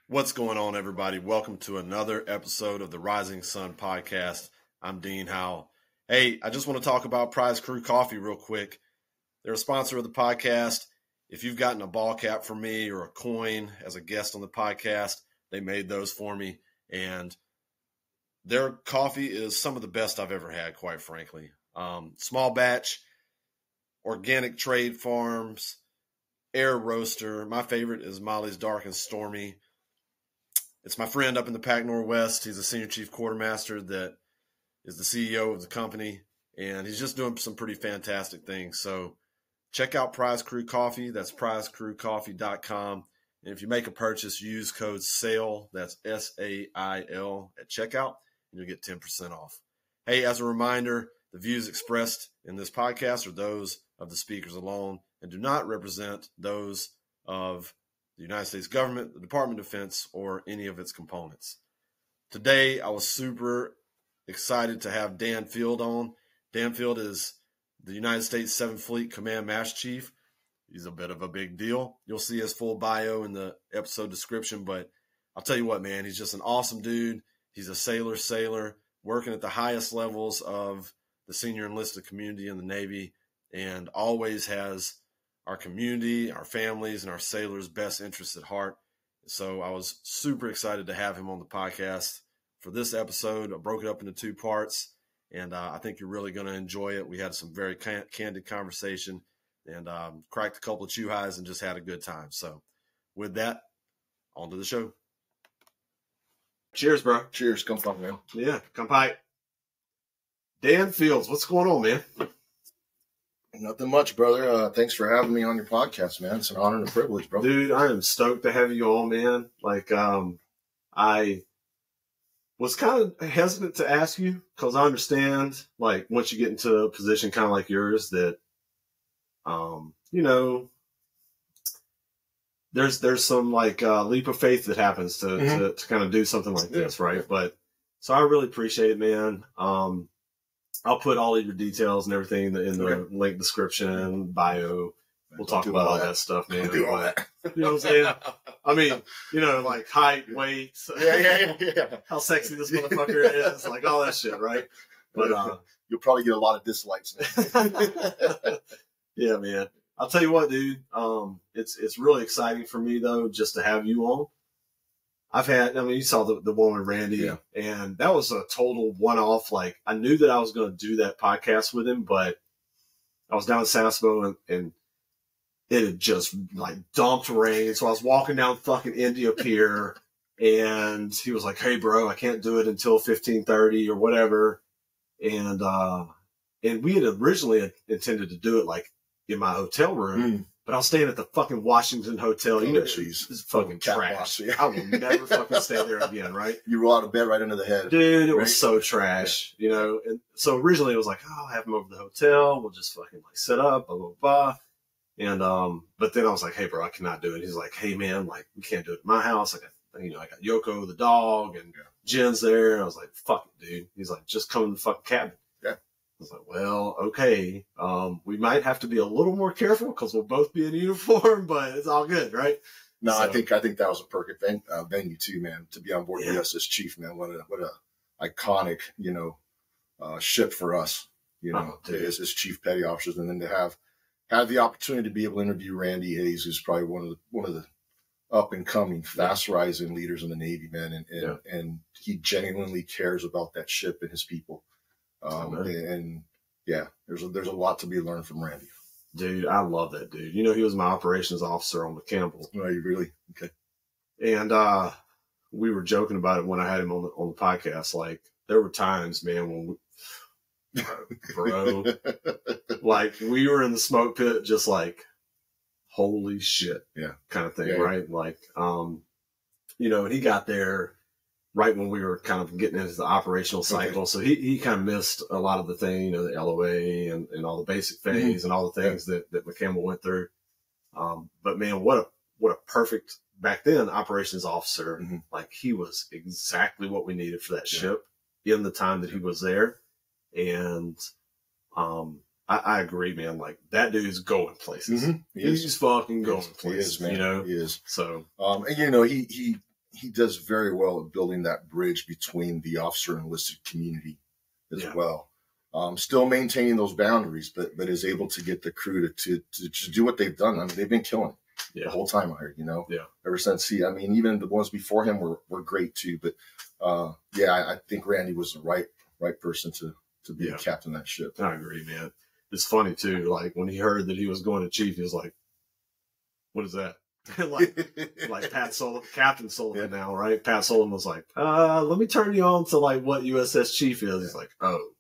What's going on, everybody? Welcome to another episode of the Rising Sun Podcast. I'm Dean Howell. Hey, I just want to talk about Prize Crew Coffee real quick. They're a sponsor of the podcast. If you've gotten a ball cap from me or a coin as a guest on the podcast, they made those for me. And their coffee is some of the best I've ever had, quite frankly. Small batch, organic trade farms, air roaster. My favorite is Molly's Dark and Stormy. It's my friend up in the Pac Northwest. He's a senior chief quartermaster that is the CEO of the company, and he's just doing some pretty fantastic things. So check out Prize Crew Coffee. That's prizecrewcoffee.com. And if you make a purchase, use code SAIL, that's SAIL, at checkout, and you'll get 10% off. Hey, as a reminder, the views expressed in this podcast are those of the speakers alone and do not represent those of the United States government, the Department of Defense, or any of its components. Today, I was super excited to have Dan Field on. Dan Field is the United States 7th Fleet Command Master Chief. He's a bit of a big deal. You'll see his full bio in the episode description, but I'll tell you what, man, he's just an awesome dude. He's a sailor, working at the highest levels of the senior enlisted community in the Navy, and always has our community, our families, and our sailors' best interests at heart. So I was super excited to have him on the podcast for this episode. I broke it up into two parts, and I think you're really going to enjoy it. We had some very candid conversation and cracked a couple of chew highs and just had a good time. So with that, on to the show. Cheers, bro. Cheers. Come on, man. Yeah, come pipe. Dan Fields, what's going on, man? Nothing much, brother. Thanks for having me on your podcast, man. It's an honor and a privilege, bro. Dude, I am stoked to have you on, man. Like, I was kind of hesitant to ask you because I understand, like, once you get into a position kind of like yours that, you know, there's some, like, leap of faith that happens to kind of do something like this, right? But, so I really appreciate it, man. I'll put all of your details and everything in the link description, bio. We'll talk about all that stuff, man. Do all that. You know what I'm saying? I mean, you know, like height, weight, Yeah. how sexy this motherfucker is, like all that shit, right? But you'll probably get a lot of dislikes. Yeah, man. I'll tell you what, dude. It's really exciting for me though, just to have you on. You saw the one with Randy, and that was a total one-off. Like, I knew that I was going to do that podcast with him, but I was down in Sasbo, and it had just, like, dumped rain. So I was walking down fucking India Pier, and he was like, hey, bro, I can't do it until 15:30 or whatever. And we had originally intended to do it, like, in my hotel room. But I was staying at the fucking Washington Hotel. You know, it's fucking trash. I will never fucking stay there again, right? You roll out of bed right under the head. Dude, it was so trash, you know? And so originally it was like, oh, I'll have him over to the hotel. We'll just fucking, like, set up, blah, blah, blah. And, but then I was like, hey, bro, I cannot do it. He's like, hey, man, like, we can't do it at my house. I got Yoko, the dog, and Jen's there. And I was like, fuck it, dude. He's like, just come in the fucking cabin. I was like, well, okay. We might have to be a little more careful because we'll both be in uniform, but it's all good, right? No, so, I think that was a perfect venue too, man. To be on board the USS Chief, man. What a iconic, you know, ship for us. You know, as chief petty officers, and then to have the opportunity to be able to interview Randy Hayes, who's probably one of the up and coming, fast rising leaders in the Navy, man, and he genuinely cares about that ship and his people. There's a lot to be learned from Randy. Dude, I love that dude. You know, he was my operations officer on the Campbell. Oh, you really? Okay. And we were joking about it when I had him on the podcast. Like, there were times, man, when bro, like, we were in the smoke pit, just like, holy shit, kind of thing, right? Like, you know, and he got there right when we were kind of getting into the operational cycle. So he kind of missed a lot of the thing, you know, the LOA and all the basic phase and all the things that McCampbell went through. But man, what a perfect, back then, operations officer. Like, he was exactly what we needed for that ship in the time that he was there. And I agree, man. Like, that dude's going places. He's fucking going places. He is, man. You know? He is. So, and you know, he he does very well at building that bridge between the officer and enlisted community as well. Still maintaining those boundaries, but is able to get the crew to do what they've done. I mean, they've been killing it the whole time out here, ever since even the ones before him were great too. But I think Randy was the right person to be the captain of that ship. I agree, man. It's funny too. Like when he heard that he was going to chief, he was like, "What is that?" like Captain Sullivan now, right? Pat Sullivan was like, "Let me turn you on to like what USS Chief is." He's like, "Oh."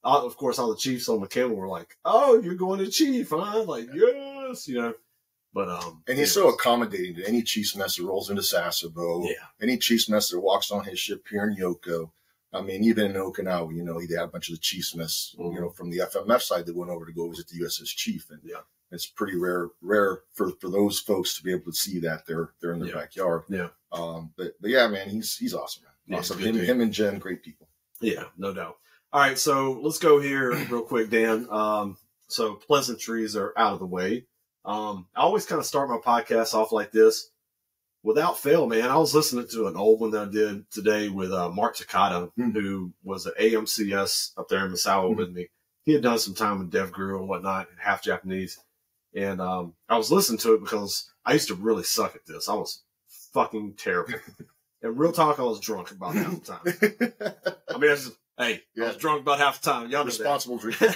Of course, all the chiefs on McCampbell were like, "Oh, you're going to chief, huh?" Like, yes, But and he's so accommodating to any chief's mess that rolls into Sasebo. Any chief's mess that walks on his ship here in Yoko. I mean, even in Okinawa, he had a bunch of the chiefs mess, from the FMF side that went over to go visit the USS Chief, and it's pretty rare for those folks to be able to see that they're in their backyard. But yeah, man, he's awesome, man. Awesome. Him and Jen, great people. Yeah, no doubt. All right, so let's go here real quick, Dan. So pleasantries are out of the way. I always kind of start my podcast off like this. Without fail, man, I was listening to an old one that I did today with Mark Takata, who was at AMCS up there in Misawa with me. He had done some time with DevGuru and whatnot, half Japanese. And I was listening to it because I used to really suck at this. I was fucking terrible. And real talk, I was drunk about half the time. I mean, I was drunk about half the time. Y'all responsible drinking.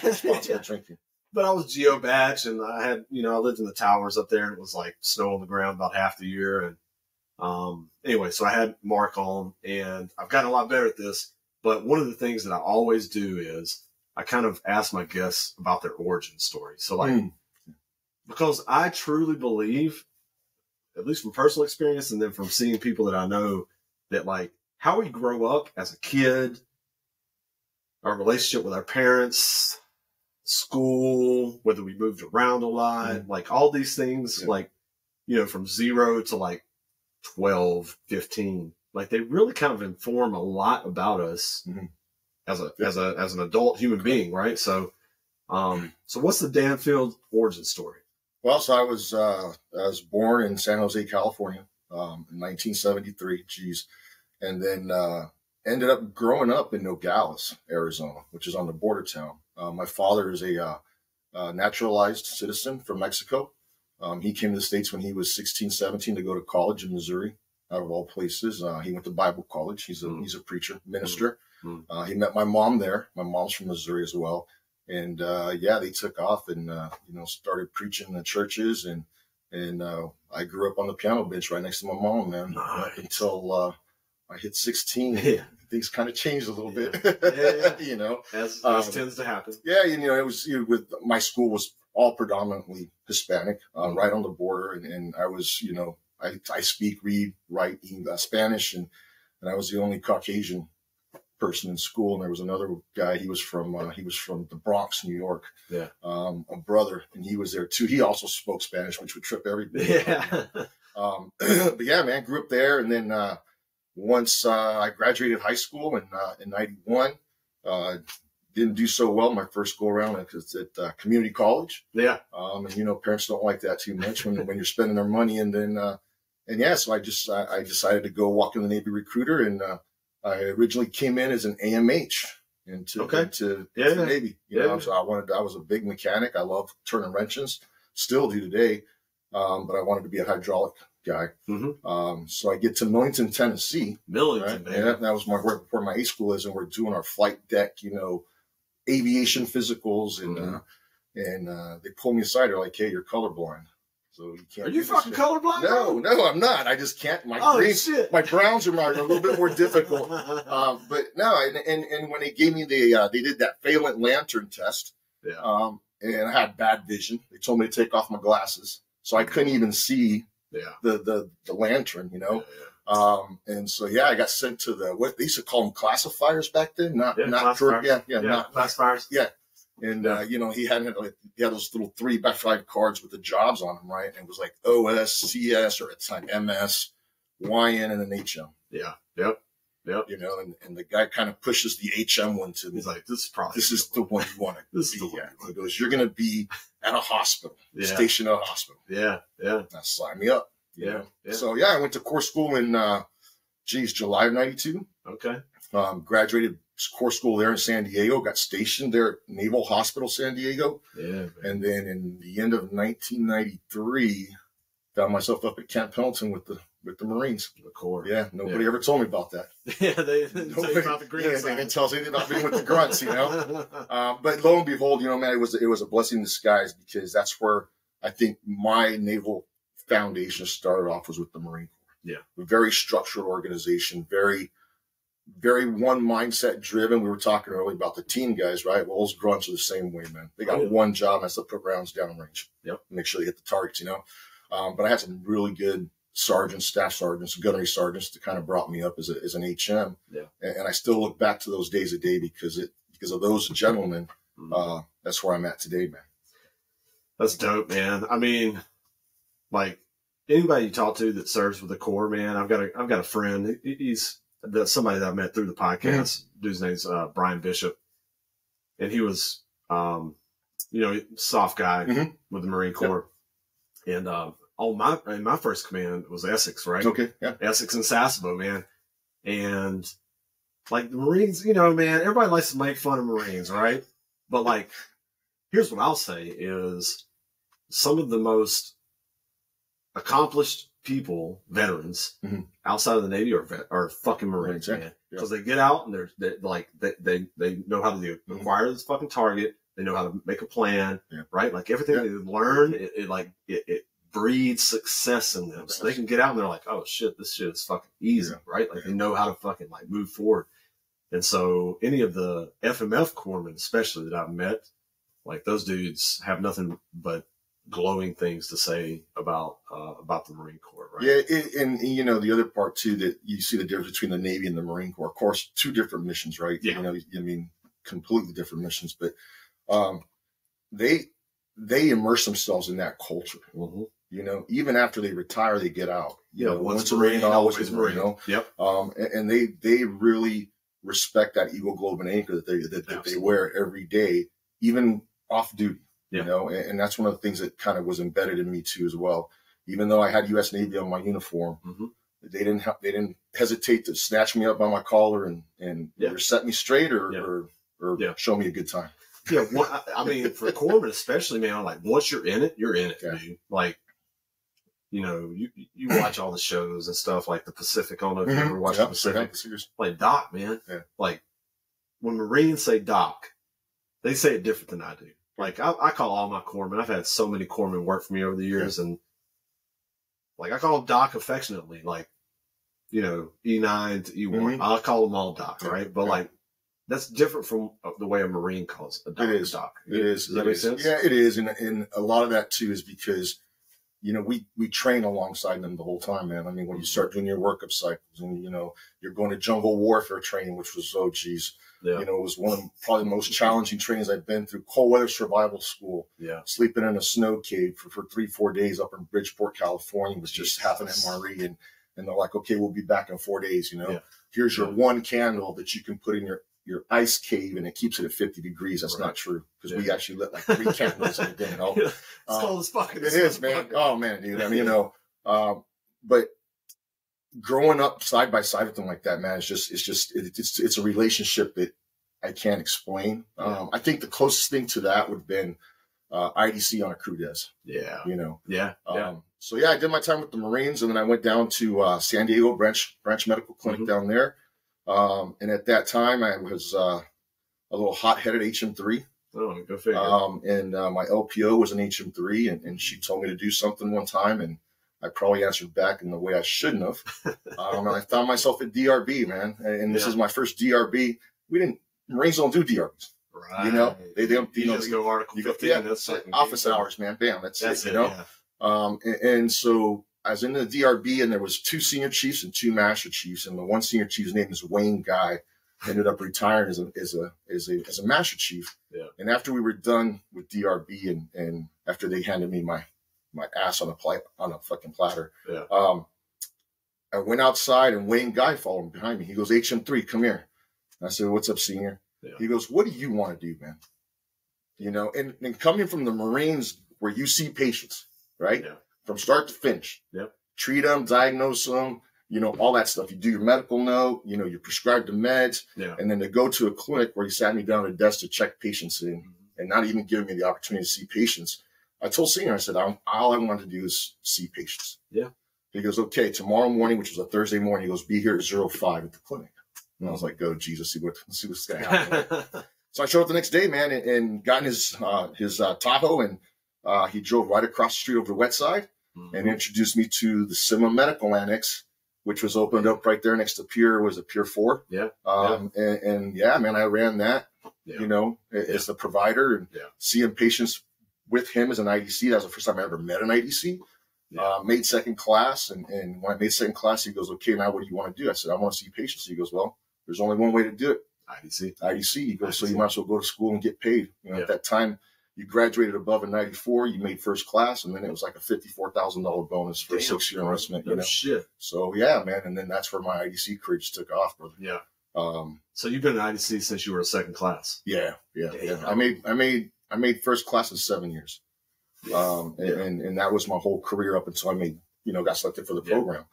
Drinking. But I was geo batch, and I had, I lived in the towers up there, and it was like snow on the ground about half the year. And anyway, so I had Mark on, and I've gotten a lot better at this. But one of the things that I always do is I kind of ask my guests about their origin story. So like, because I truly believe, at least from personal experience, and then from seeing people that I know, that like how we grow up as a kid, our relationship with our parents, school, whether we moved around a lot, like all these things, like, from 0 to like 12, 15, like they really kind of inform a lot about us as an adult human being. Right. So, so what's the Danfield origin story? Well, so I was born in San Jose, California, in 1973. And then, ended up growing up in Nogales, Arizona, which is on the border town. My father is a naturalized citizen from Mexico. He came to the States when he was 16, 17 to go to college in Missouri, out of all places. He went to Bible college. He's a preacher, minister. He met my mom there. My mom's from Missouri as well. And they took off and started preaching in the churches. And I grew up on the piano bench right next to my mom, man, up until I hit 16. Things kind of changed a little bit, as tends to happen. It was with my school was all predominantly Hispanic, right on the border, and I was, I speak, read, write Spanish, and I was the only Caucasian person in school, and there was another guy. He was from the Bronx, New York. A brother, and he was there too. He also spoke Spanish, which would trip everybody. But yeah, man, grew up there, and then. Once I graduated high school in 91, didn't do so well my first go around because at community college. And parents don't like that too much when you're spending their money. And then so I decided to go walk in the Navy recruiter, and I originally came in as an AMH into the Navy. So I was a big mechanic. I love turning wrenches, still do today, but I wanted to be a hydraulic guy. So I get to Millington, Tennessee. Millington, right? And that was right before my A school is, and we're doing our flight deck, aviation physicals, and they pull me aside. They're like, "Hey, you're colorblind, so you can't." Are you fucking colorblind? No, I'm not. I just can't. My browns are a little bit more difficult. But no, and when they gave me they did that Phelan lantern test. And I had bad vision. They told me to take off my glasses, so I couldn't even see. The lantern, and so I got sent to what they used to call them classifiers back then, not classifiers. And he had those little 3x5 cards with the jobs on them, right? And it was like OS, CS, or at the time MS, YN, and an HM. And the guy kind of pushes the HM one to me. He's like, this is the one you want to be at. He goes, "You're going to be at a hospital, stationed at a hospital." Now sign me up. Yeah. So yeah, I went to corps school in July of '92. Okay. Graduated corps school there in San Diego. Got stationed there at Naval Hospital San Diego. Yeah. Man. And then in the end of 1993, found myself up at Camp Pendleton with the Marines. The Corps. Yeah, nobody ever told me about that. Yeah, they didn't tell you about the green they didn't tell us anything about being with the grunts, you know. But lo and behold, you know, man, it was a blessing in disguise, because that's where I think my naval foundation started off, was with the Marine Corps. Yeah, a very structured organization, very one mindset driven. We were talking earlier about the team guys, right? Well, those grunts are the same way, man. They got one job, and that's to put rounds downrange. Yep. Make sure they hit the targets, you know. But I had some really good sergeants, staff sergeants, gunnery sergeants that kind of brought me up as an HM. Yeah. And I still look back to those days a day because of those gentlemen. That's where I'm at today, man. That's dope, man. I mean, like, anybody you talk to that serves with the Corps, man, I've got a friend. He's somebody that I met through the podcast. Dude's name's Brian Bishop, and he was, soft guy with the Marine Corps, and my first command was Essex, right? Okay, yeah, Essex and Sasebo, man, and like the Marines, you know, man, everybody likes to make fun of Marines, right? But like, here's what I'll say is some of the most accomplished people, veterans, outside of the Navy are fucking Marines, man. Because they get out and they know how to acquire this fucking target. They know how to make a plan, right? Like everything they learn, it breeds success in them. So they can get out and they're like, oh shit, this shit is fucking easy, right? Like they know how to fucking like move forward. And so any of the FMF corpsmen, especially that I've met, like those dudes have nothing but glowing things to say about the Marine Corps, right? Yeah, and you know, the other part too, that you see the difference between the Navy and the Marine Corps. Of course, two different missions, right? Yeah. You know, I mean, completely different missions, but they immerse themselves in that culture. Mm-hmm. You know, even after they retire, they get out. You know, once a Marine, always Marine. You know? Yep. And they really respect that Eagle Globe and Anchor that they wear every day, even off duty. You know, and that's one of the things that kind of was embedded in me too as well. Even though I had U.S. Navy on my uniform, they didn't hesitate to snatch me up by my collar and either set me straight or show me a good time. Yeah, I mean, for corpsmen especially, man, like once you're in it, dude. Like, you know, you watch all the shows and stuff like the Pacific. I don't know if you ever watched the Pacific. Like Doc, man. Yeah. Like when Marines say Doc, they say it different than I do. Like I call all my corpsmen. I've had so many corpsmen work for me over the years, and like I call them Doc affectionately. Like, you know, E9 to E1. I'll call them all Doc, right? But like that's different from the way a Marine calls a Doc. It is. Doc. It is. Does that make sense? Yeah, it is, and a lot of that too is because, you know, we train alongside them the whole time, man. I mean, when you start doing your workup cycles, and you know, you're going to jungle warfare training, which was you know, it was one of probably the most challenging trainings I've been through. Cold weather survival school. Yeah. Sleeping in a snow cave for 3-4 days up in Bridgeport, California was just half an MRE. And they're like, okay, we'll be back in 4 days. You know, here's your one candle that you can put in your ice cave and it keeps it at 50 degrees. That's not true. Because we actually lit like 3 candles in a day. You know? It's cold as fuck. It is, man. Oh man, dude. I mean, you know, but growing up side by side with them like that, man, it's a relationship that I can't explain. I think the closest thing to that would have been IDC on a crew des. Yeah. You know? Yeah. So yeah, I did my time with the Marines, and then I went down to San Diego branch medical clinic down there. And at that time I was a little hot-headed HM3. Oh, go figure. And my LPO was an HM3, and she told me to do something one time, and I probably answered back in the way I shouldn't have. And I found myself at DRB, man. And this is my first DRB. Marines don't do DRBs. Right. You know, they don't, you just go Article 15. That's office hours, man. Bam. That's it, you know? Yeah. And so I was in the DRB, and there was 2 senior chiefs and 2 master chiefs. And the one senior chief's name is Wayne Guy. Ended up retiring as a master chief. Yeah. And after we were done with DRB, and after they handed me my ass on a fucking platter, I went outside, and Wayne Guy followed behind me. He goes, HM3, come here. And I said, what's up, senior? Yeah. He goes, what do you want to do, man? You know, and coming from the Marines where you see patients, right? Yeah. From start to finish. Yep. treat them, diagnose them, you know, all that stuff. You do your medical note, you know, you prescribe the meds, and then to go to a clinic where he sat me down at a desk to check patients in and not even giving me the opportunity to see patients. I told Senior, I said, all I wanted to do is see patients. Yeah. He goes, okay, tomorrow morning, which was a Thursday morning, he goes, be here at 05 at the clinic. And I was like, oh, geez, let's see what's going to happen. So I showed up the next day, man, and got in his Tahoe, and he drove right across the street over the wet side and introduced me to the SEMA Medical Annex, which was opened up right there next to Pier 4. Yeah. And yeah, man, I ran that, you know, as the provider and seeing patients with him as an IDC. That was the first time I ever met an IDC. Made second class. And when I made second class, he goes, okay, now what do you want to do? I said, I want to see patients. He goes, well, there's only one way to do it. IDC. He goes, so you might as well go to school and get paid. You know, at that time, you graduated above a 94, you made first class, and then it was like a $54,000 bonus for a 6-year enlistment. You know? Shit. So yeah, man, and then that's where my IDC career just took off, brother. Yeah. So you've been an IDC since you were a second class. Yeah. I made first class in 7 years, and that was my whole career up until I got selected for the program.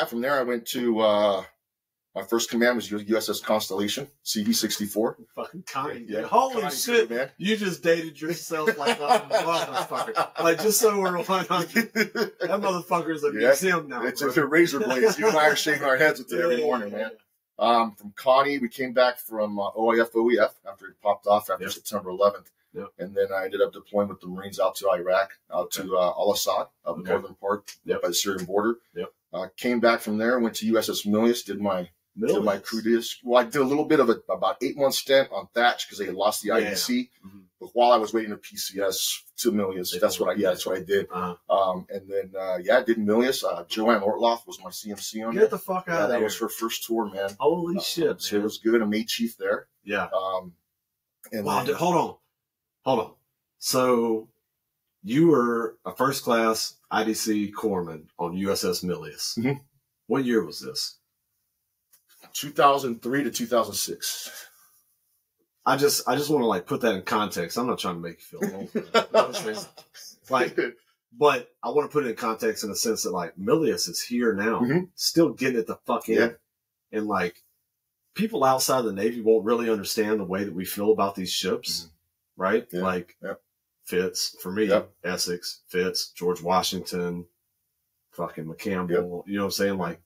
From there I went to. My first command was USS Constellation, CV-64. Fucking Connie. Yeah. Holy shit, man. You just dated yourself like a motherfucker. Like, just so we're on. That motherfucker's a museum now. It's a razor blades. You and I are shaking our heads with it every morning, man. From Connie, we came back from OIF, OEF after it popped off after September 11th. And then I ended up deploying with the Marines out to Iraq, out to Al-Assad, up the northern part by the Syrian border. Came back from there, went to USS Milius, did my crew disc. Well, I did a little bit of about 8-month stint on Thatch because they had lost the IDC. But while I was waiting to PCS to Milius, that's what I did. And then I did Milius. Joanne Ortloff was my CMC on Get the fuck out of there. That was her first tour, man. Holy shit. So it was good. I made chief there. Yeah. And wow, dude, hold on. So you were a first class IDC corpsman on USS Milius. What year was this? 2003 to 2006. I just want to like put that in context. I'm not trying to make you feel old. But I want to put it in context in the sense that like Milius is here now, still getting it the fuck in. And like people outside the Navy won't really understand the way that we feel about these ships, right? Fitz, for me, Essex, Fitz, George Washington, fucking McCampbell, you know what I'm saying? Like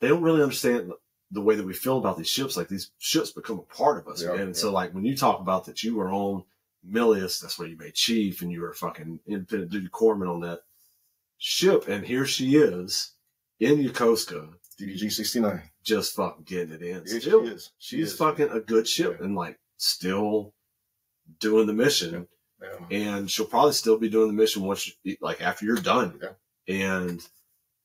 they don't really understand the way that we feel about these ships. Like these ships become a part of us, man. And so like when you talk about that you were on Milius, that's where you made chief and you were fucking independent duty corpsman on that ship. And here she is in Yokosuka. DDG 69. Just fucking getting it in. Yeah, still, she's fucking a good ship and like still doing the mission. And she'll probably still be doing the mission once like after you're done. And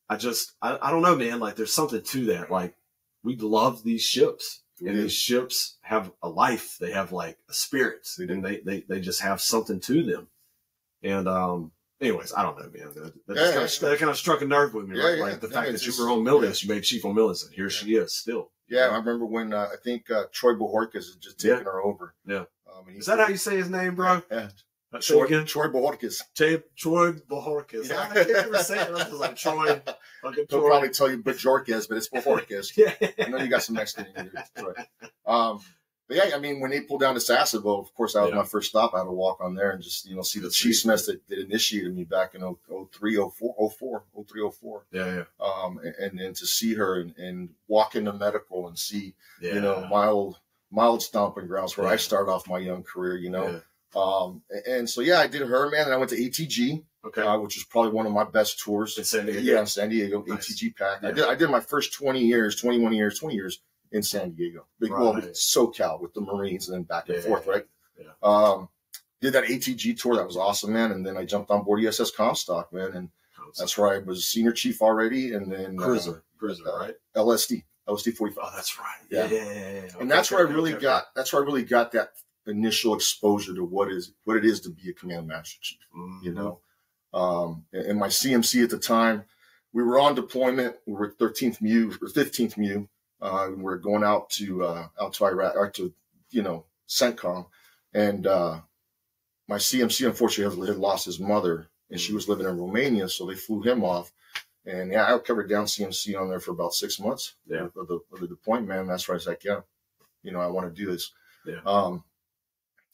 I don't know, man, like there's something to that. Like we love these ships and these ships have a life. They have like a spirit and they just have something to them. And, anyways, I don't know, man. That kind of struck a nerve with me, right? Like the fact that you were on Milius, you made chief on Milius, and here she is still. Yeah, I remember when I think Troy Bohorquez had just taken her over. Is that how you say his name, bro? Troy Bohorquez. Troy Bohorquez. I can't ever say it. I was like Troy. They'll probably tell you Bajorquez, but it's Bohorquez. I know you got some Mexican in you. But yeah, I mean, when they pulled down to Sasebo, of course, that was my first stop. I had to walk on there and just, see the chief's mess that initiated me back in 03, 04. And then to see her and walk into medical and see, my old stomping grounds where I started off my young career, and so, I did her, man. And I went to ATG, which was probably one of my best tours. In San Diego? Yeah, in San Diego, nice. ATG pack. I did my first 20 years in San Diego. SoCal with the Marines and then back and forth, right? Did that ATG tour. That was awesome, man. And then I jumped on board USS Comstock, man. And that's where I was senior chief already. And then cruiser, right? LSD 45. Oh, that's right. Yeah. And that's where I really got that initial exposure to what it is to be a command master chief, And my CMC at the time, we were on deployment. We were 13th MU or 15th MU. We're going out to Iraq, or to, CENTCOM. And my CMC, unfortunately, had lost his mother and she was living in Romania, so they flew him off. And yeah, I covered down CMC on there for about 6 months. Yeah. Of the deployment, man. That's where I was like, yeah, I want to do this.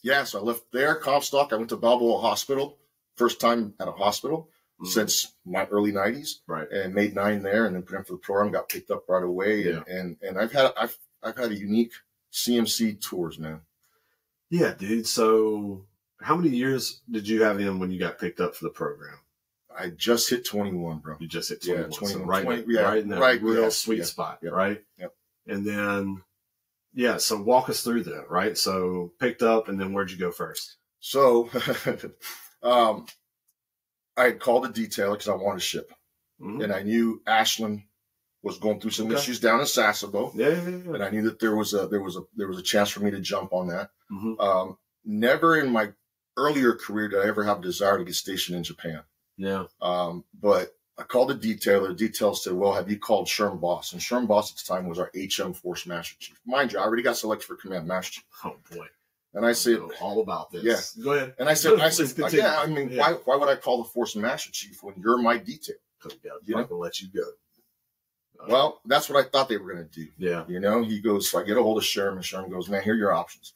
Yeah. So I left there, Comstock. I went to Balboa Hospital, first time at a hospital since my early 90s. Right. And made 9 there, and then put in for the program, got picked up right away. Yeah. And I've had a unique CMC tours, man. Yeah, dude. So how many years did you have in when you got picked up for the program? I just hit 21, bro. You just hit 21. Yeah, 21. So right, 20, right in that real sweet spot, yeah, right? Yep. And then, so walk us through that, right? So picked up, and then where'd you go first? So I had called a detailer because I wanted to ship. And I knew Ashland was going through some issues down in Sasebo. Yeah. And I knew that there was a chance for me to jump on that. Never in my earlier career did I ever have a desire to get stationed in Japan. Yeah. But I called the detailer. The detailer said, well, have you called Sherm Boss? And Sherm Boss at the time was our HM Force Master Chief. Mind you, I already got selected for Command Master Chief. Oh, boy. And I said, all about this. Yeah. Go ahead. And I said, why would I call the Force Master Chief when you're my detail? Because I'm not going to let you go. Well, that's what I thought they were going to do. Yeah. He goes, so I get a hold of Sherm, and Sherm goes, man, here are your options.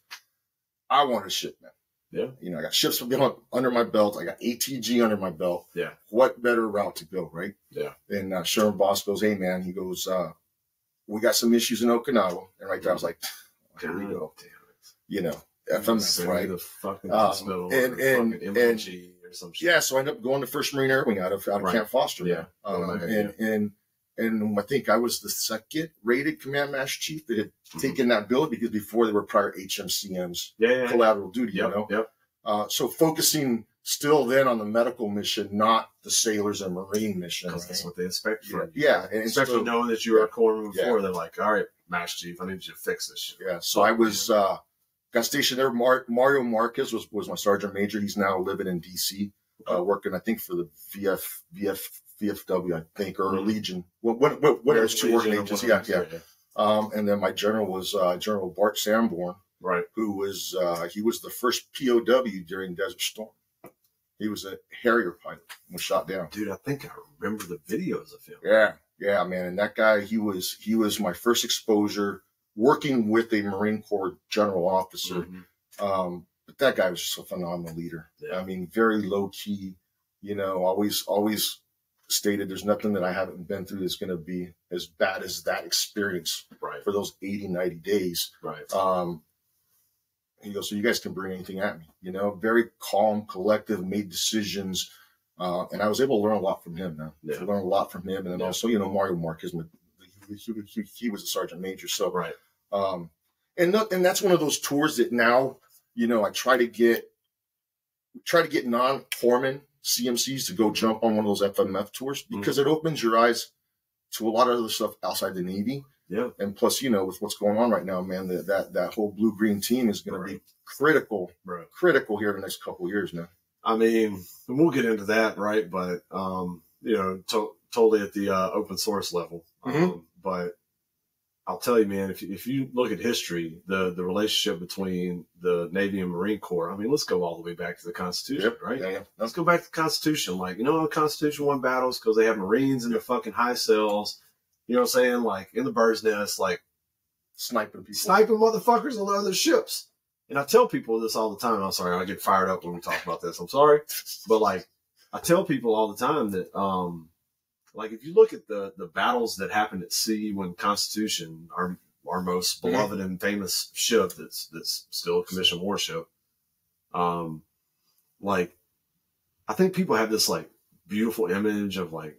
I want to ship, man. Yeah. I got ships under my belt. I got ATG under my belt. Yeah. What better route to go, right? Yeah. And Sherm Boss goes, hey, man, he goes, we got some issues in Okinawa. And right there, I was like, here we go. FMS, right? The fucking hospital and MG or some shit. Yeah, so I ended up going to 1st Marine Air Wing out of Camp Foster. Yeah. And I think I was the 2nd rated Command Master Chief that had taken that bill, because before there were prior HMCMs, collateral duty, Yep. So focusing still then on the medical mission, not the sailors and Marine mission. Because that's what they expect from you. Yeah. And especially knowing that you were a corpsman before, they're like, all right, Master Chief, I need you to fix this shit. Yeah. So I was, got stationed there. Mario Marquez was my Sergeant Major. He's now living in DC, working, I think, for the VFW, I think, or Legion. What those 2 working agents? Yeah. And then my general was General Bart Sanborn, right? Who was he was the first POW during Desert Storm. He was a Harrier pilot and was shot down. Dude, I think I remember the videos of him. Yeah, man. And that guy, he was my first exposure working with a Marine Corps general officer. But that guy was just a phenomenal leader. Yeah. I mean, very low key. Always stated there's nothing that I haven't been through that's going to be as bad as that experience for those 80, 90 days. Right. He goes, so you guys can bring anything at me, very calm, collective, made decisions. And I was able to learn a lot from him, man. Yeah. I learned a lot from him. And then also, Mario Marquez, he was a Sergeant Major. So, and that's one of those tours that now, I try to get non-corpsmen CMCs to go jump on one of those FMF tours, because it opens your eyes to a lot of other stuff outside the Navy. Yeah. And plus, with what's going on right now, man, that whole blue-green team is going to be critical here in the next couple of years, man. I mean, and we'll get into that, right? But, totally at the open source level. But I'll tell you, man, if you look at history, the relationship between the Navy and Marine Corps, I mean, let's go all the way back to the Constitution, right? Yeah. Let's go back to the Constitution. Like, the Constitution won battles because they have Marines in their fucking high cells, you know what I'm saying? Like, in the bird's nest, like, sniping motherfuckers on other ships. And I tell people this all the time. I'm sorry, I get fired up when we talk about this. I'm sorry. But, like, I tell people all the time that, like, if you look at the battles that happened at sea when Constitution, our most beloved and famous ship that's still a commissioned warship, like, I think people have this, like, beautiful image of, like,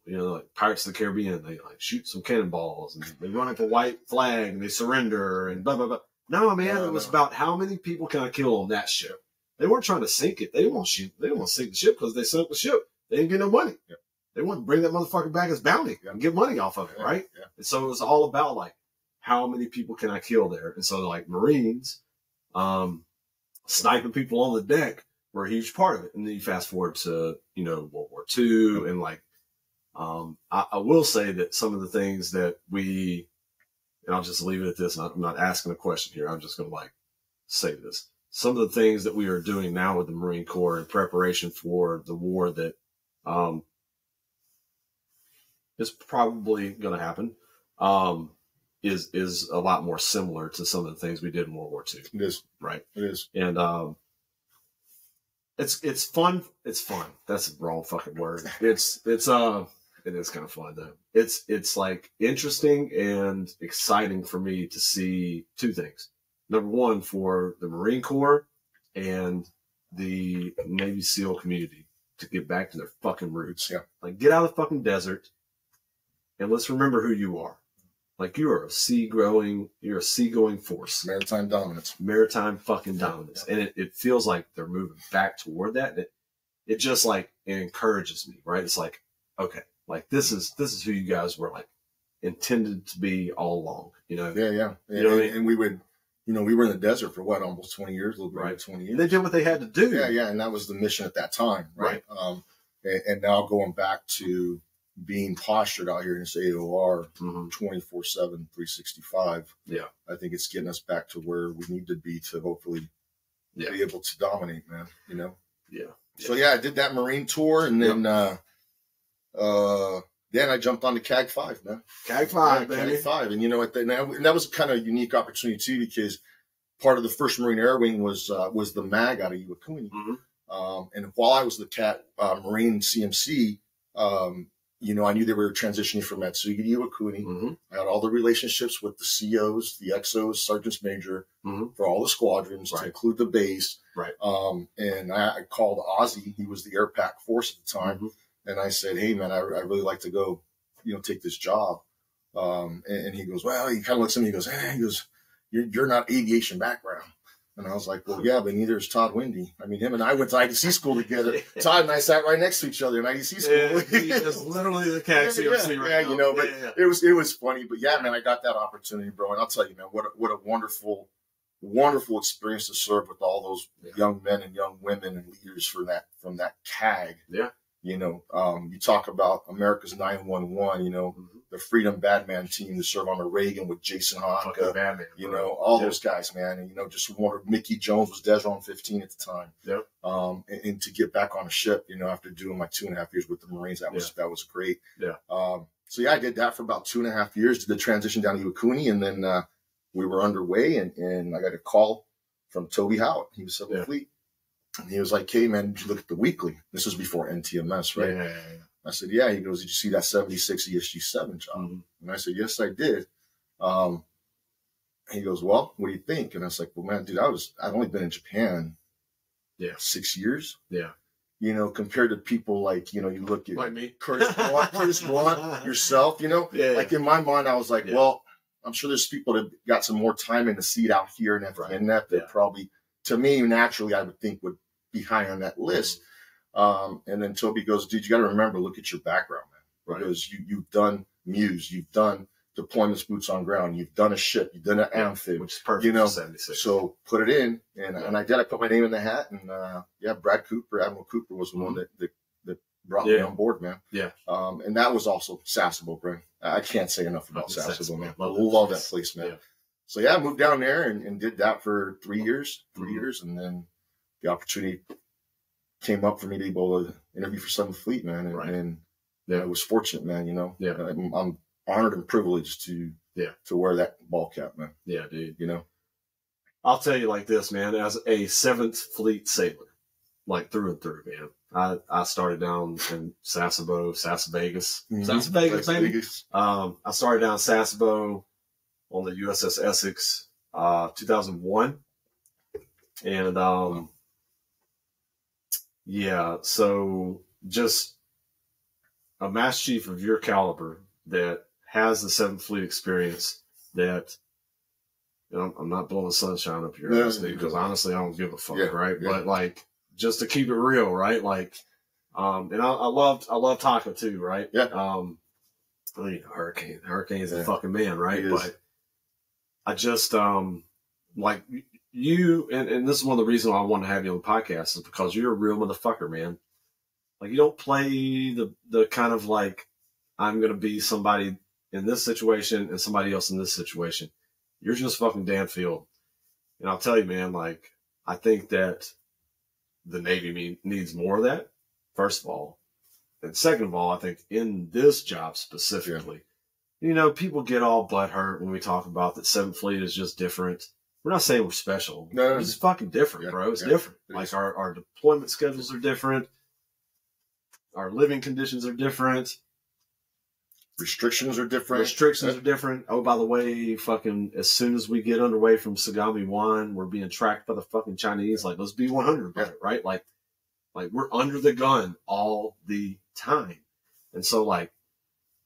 like Pirates of the Caribbean, they, like, shoot some cannonballs and they run up a white flag and they surrender and blah, blah, blah. No, man, it was about how many people can I kill on that ship. They weren't trying to sink it. They didn't want to shoot. They didn't want to sink the ship because they sunk the ship. They didn't get no money. Yeah. They wanted to bring that motherfucker back as bounty and get money off of it, right? Yeah. And so it was all about, like, how many people can I kill there? And so, like, Marines, sniping people on the deck were a huge part of it. And then you fast forward to, World War II. And, like, I will say that some of the things that and I'll just leave it at this. I'm not asking a question here. I'm just going to, like, say this. some of the things that we are doing now with the Marine Corps in preparation for the war that is probably going to happen is a lot more similar to some of the things we did in World War II. It is. Right. It is. And it's fun. It's fun. That's the wrong fucking word. It is kind of fun though. It's like interesting and exciting for me to see two things. Number one, for the Marine Corps and the Navy SEAL community to get back to their fucking roots. Yeah. Like, get out of the fucking desert and let's remember who you are. Like, you're a seagoing force. Maritime dominance. Maritime fucking dominance. Yeah. And it feels like they're moving back toward that. And it just like, it encourages me, right? It's like, okay, like this is who you guys were like intended to be all along, you know? Yeah, yeah. You know what I mean? And we would, you know, we were in the desert for what, almost 20 years, a little bit over 20 years. And they did what they had to do. Yeah, yeah. And that was the mission at that time, right? And now going back to being postured out here in this AOR 24/7, 365. Yeah. I think it's getting us back to where we need to be to hopefully be able to dominate, man, you know? Yeah. So yeah, I did that Marine tour, and then then I jumped on to CAG 5, man. CAG 5, baby. CAG 5. And you know what, and that was kind of a unique opportunity too, because part of the 1st Marine Air Wing was the MAG out of Iwakuni. And while I was the Marine CMC, you know, I knew they were transitioning from Matsugi to Iwakuni. I had all the relationships with the COs, the XOs, Sergeants Major, for all the squadrons to include the base. Right. And I called Ozzy. He was the Air Pac Force at the time. And I said, hey, man, I really like to go, you know, take this job. And he goes, well, he kind of looks at me. He goes, hey, you're not aviation background. And I was like, well, yeah, but neither is Todd Windy. I mean, him and I went to IDC school together. Todd and I sat right next to each other in IDC school. Yeah, it's literally the CAG CMC right now. You know, but it was funny. But yeah, man, I got that opportunity, bro. And I'll tell you, man, what a wonderful, wonderful experience to serve with all those young men and young women and leaders from that CAG. Yeah. You know, you talk about America's 911, you know, the Freedom Badman team to serve on the Reagan with Jason Honka, Badman, you know, all those guys, man. And, you know, just wonder, Mickey Jones was Desron 15 at the time. Yep. And to get back on a ship, you know, after doing my 2.5 years with the Marines, that was great. Yeah. So yeah, I did that for about 2.5 years, did the transition down to Iwakuni, and then we were underway, and I got a call from Toby Howard. He was 7th Fleet. And he was like, hey, man, did you look at the weekly? This was before NTMS, right? Yeah. I said, yeah. He goes, did you see that 76 ESG-7 job? And I said, yes, I did. He goes, well, what do you think? And I was like, well, man, dude, I'd only been in Japan 6 years. Yeah. You know, compared to people like, you know, you look at like me, Curtis Blunt, yourself, you know, like in my mind, I was like, well, I'm sure there's people that got some more time in the seat out here and that probably, to me, naturally, I would think would be high on that list. And then Toby goes, dude, you got to remember, look at your background, man. Because you've done MUSE, you've done deployments, boots on ground, you've done a ship, you've done an amphib, which is perfect, you know, 76. So put it in. And I did. I put my name in the hat. And Brad Cooper, Admiral Cooper was the one that brought me on board, man. Yeah. And that was also Sasebo, bro. I can't say enough about Sasebo, man. I love that place, man. Yeah. So yeah, I moved down there and did that for 3 years, and then the opportunity came up for me to be able to interview for 7th Fleet, man. And I was fortunate, man, you know. Yeah. I'm honored and privileged to wear that ball cap, man. Yeah, dude. You know. I'll tell you like this, man, as a 7th Fleet sailor, like through and through, man. I started down in Sasebo, Sasavegas. Sasavegas, baby. I started down Sasebo on the USS Essex, 2001. And, so just a Mass Chief of your caliber that has the 7th Fleet experience that, you know, I'm not blowing sunshine up your ass, because honestly, I don't give a fuck, right? Yeah. But like, just to keep it real, right? Like, and I loved Taka too, right? Yeah. You know, Hurricane's a fucking man, right? But I just, like you, and this is one of the reasons why I wanted to have you on the podcast, is because you're a real motherfucker, man. Like, you don't play the kind of like, I'm going to be somebody in this situation and somebody else in this situation. You're just fucking Danfield. And I'll tell you, man, like, I think that the Navy needs more of that, first of all. And second of all, I think in this job specifically, people get all butthurt when we talk about that 7th Fleet is just different. We're not saying we're special. No, it's fucking different, bro. It's different. Like our deployment schedules are different. Our living conditions are different. Restrictions are different. Oh, by the way, fucking as soon as we get underway from Sagami 1, we're being tracked by the fucking Chinese. Like, let's be 100 about it, right? Like we're under the gun all the time. And so, like,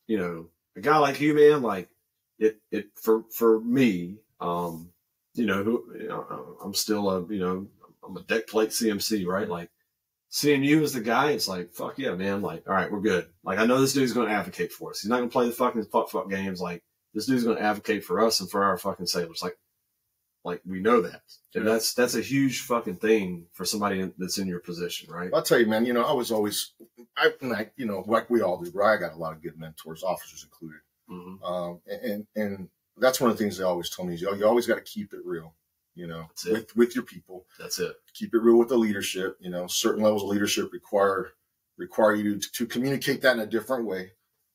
a guy like you, man, like for me, I'm still I'm a deck plate CMC, right? Like, seeing you as the guy, it's like, fuck yeah, man. Like, all right, we're good. Like, I know this dude's going to advocate for us. He's not going to play the fucking fuck games. Like, this dude's going to advocate for us and for our fucking sailors. Like we know that. And that's a huge fucking thing for somebody that's in your position, right? I'll tell you, man, I was always, like we all do, right? I got a lot of good mentors, officers included. Mm-hmm. And that's one of the things they always told me is you always got to keep it real. With your people. That's it. Keep it real with the leadership. Certain levels of leadership require you to communicate that in a different way.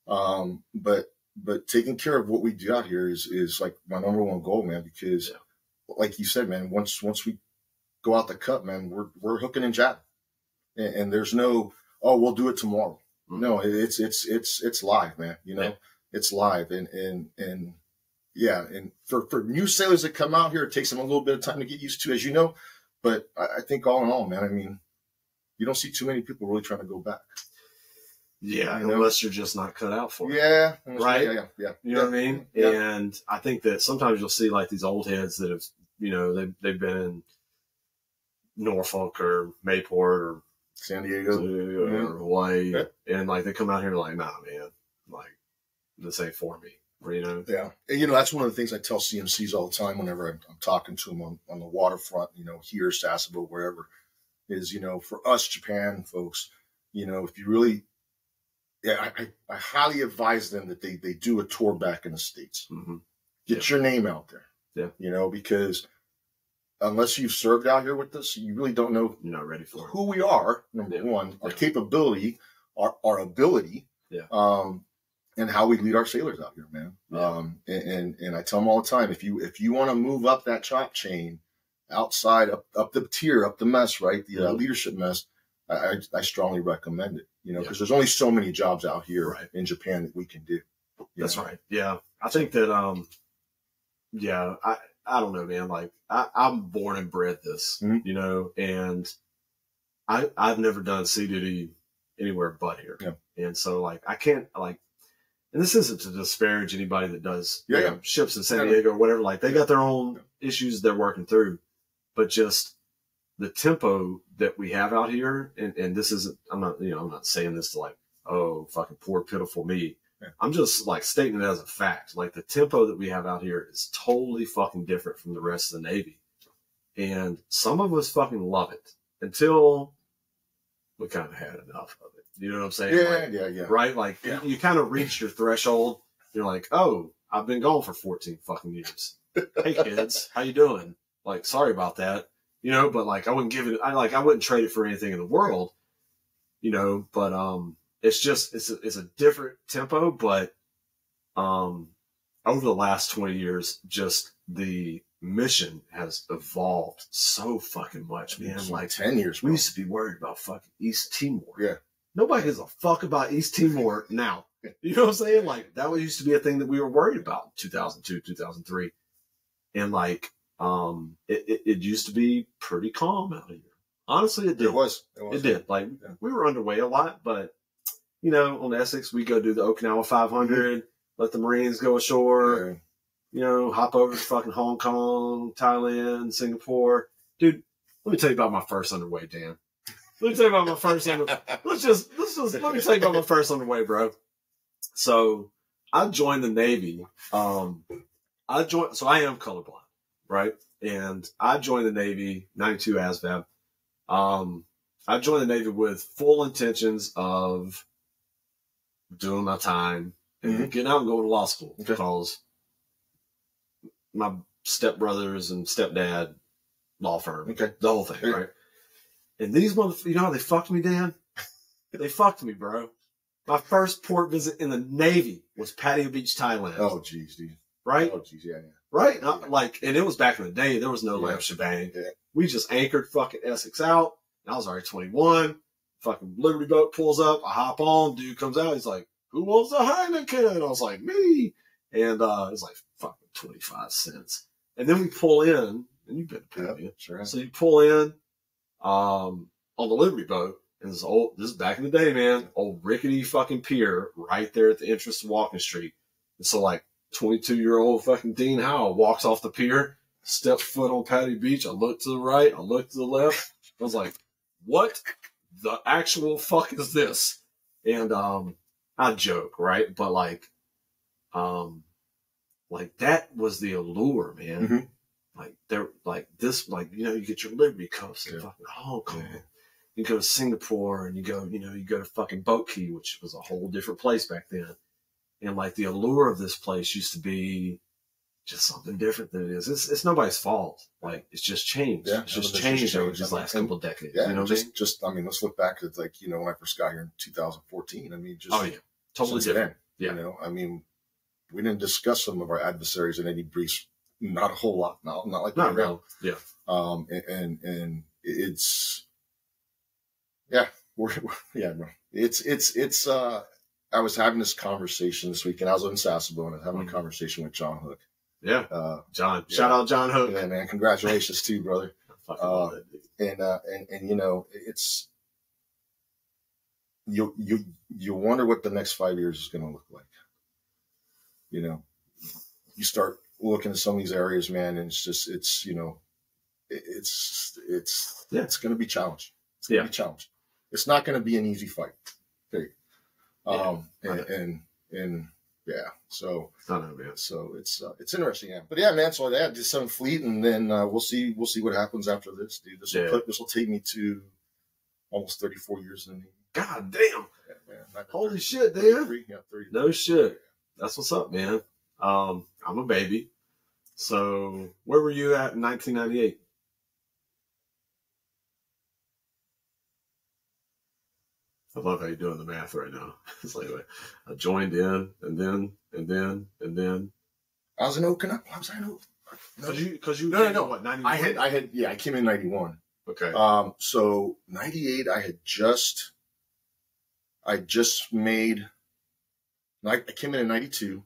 But taking care of what we do out here is like my number one goal, man, because like you said, man, once we go out the cut, man, we're hooking and jabbing. And there's no, we'll do it tomorrow. Mm-hmm. No, it's live, man. It's live. And yeah, and for new sailors that come out here, it takes them a little bit of time to get used to, as you know. But I think all in all, man, I mean, you don't see too many people really trying to go back. Yeah, unless you're just not cut out for it. Yeah. Right? Yeah. You know what I mean? Yeah. And I think that sometimes you'll see like these old heads that have, they've been in Norfolk or Mayport or San Diego or Hawaii. Yeah. And like they come out here and like, nah, man, like this ain't for me. Yeah. And, that's one of the things I tell CMCs all the time whenever I'm talking to them on the waterfront, here, Sasebo, wherever, is, for us Japan folks, if you really, I highly advise them that they do a tour back in the States. Mm-hmm. Get your name out there. Yeah. Because unless you've served out here with us, you really don't know You're not ready for who we are, number one, our capability, our ability. Yeah. And how we lead our sailors out here, man. Yeah. And I tell them all the time, if you want to move up that chop chain, outside, up the tier, up the mess, right? The leadership mess, I strongly recommend it, because there's only so many jobs out here in Japan that we can do. That's right. Yeah. I think that, I don't know, man. Like I'm born and bred this, and I've never done sea duty anywhere but here. Yeah. And so like, I can't and this isn't to disparage anybody that does ships in San Diego or whatever. Like they got their own issues they're working through, but just the tempo that we have out here. And this isn't, I'm not saying this to like, oh, fucking poor, pitiful me. Yeah. I'm just like stating it as a fact. Like the tempo that we have out here is totally fucking different from the rest of the Navy. And some of us fucking love it until we kind of had enough of it. You know what I'm saying? Yeah. Right? Like, you kind of reach your threshold. You're like, oh, I've been gone for 14 fucking years. Hey, kids, how you doing? Like, sorry about that. But like, I wouldn't give it, I wouldn't trade it for anything in the world, but, it's just, it's a different tempo, but, over the last 20 years, just the mission has evolved so fucking much, man. Like 10 years, bro. We used to be worried about fucking East Timor. Yeah. Nobody gives a fuck about East Timor now. You know what I'm saying? Like that used to be a thing that we were worried about in 2002, 2003. And like, it used to be pretty calm out here. Honestly, it did. It did. Like we were underway a lot, but on Essex, we go do the Okinawa 500, let the Marines go ashore, hop over to fucking Hong Kong, Thailand, Singapore. Dude, let me tell you about my first underway, Dan. Let me tell you about my first underway. Let me tell you about my first underway, bro. So I joined the Navy. So I am colorblind, right? And I joined the Navy, 92 ASVAB. I joined the Navy with full intentions of doing my time and getting out and going to law school because my stepbrothers and stepdad law firm. Okay. The whole thing, Yeah. right? And these motherfuckers, you know how they fucked me, Dan? They fucked me, bro. My first port visit in the Navy was Patio Beach, Thailand. Oh, geez, dude. Right? Oh, geez, yeah. Right? Yeah. And it was back in the day. There was no lamp shebang. Yeah. We just anchored fucking Essex out. And I was already 21. Fucking Liberty boat pulls up. I hop on. Dude comes out. He's like, who wants a Heineken? And I was like, me. And it's like fucking 25 cents. And then we pull in, and you've been to Patio. Sure. So you pull in on the Liberty boat. And this is back in the day, man. Old rickety fucking pier right there at the entrance to Walking Street. And so, like, 22-year-old fucking Dean Howell walks off the pier, steps foot on Patty Beach. I look to the right. I look to the left. I was like, what the actual fuck is this? And I joke, right? But, like that was the allure, man. Mm-hmm. Like, they're like this, like, you know, you get your Liberty cups in fucking Hong Kong. Yeah. You go to Singapore and you go to fucking Boat Key, which was a whole different place back then. And like the allure of this place used to be just something different than it is. It's nobody's fault. Like it's just changed. Yeah, it's just changed over these last couple of decades. Yeah, you know just I mean, let's look back at like, you know, when I first got here in 2014. I mean, just totally different. Then, you know, I mean, we didn't discuss some of our adversaries in any briefs. Not a whole lot. Not like that. No. Yeah. And it's. Yeah, bro. It's I was having this conversation this weekend. I was in Sasebo and I was having a conversation with John Hook. Yeah. John. Shout out John Hook. Yeah, man. Congratulations to you, brother. And you know, it's you wonder what the next 5 years is gonna look like. You know, you start looking at some of these areas, man, and it's you know, it's gonna be challenged. It's gonna be challenged. It's not going to be an easy fight. Period. And yeah, so it's interesting, yeah. But yeah, man. So I did 7th Fleet, and then we'll see what happens after this, dude. This will take me to almost 34 years in the Navy. God damn! Yeah, man. Holy shit, Dan! 30. No shit. That's what's up, man. I'm a baby. So where were you at in 1998? I love how you're doing the math right now. It's like I joined in, and then. I was in Okinawa. I was in Okinawa. Because you. No. What? 91? I came in 91. Okay. So 98, I came in 92.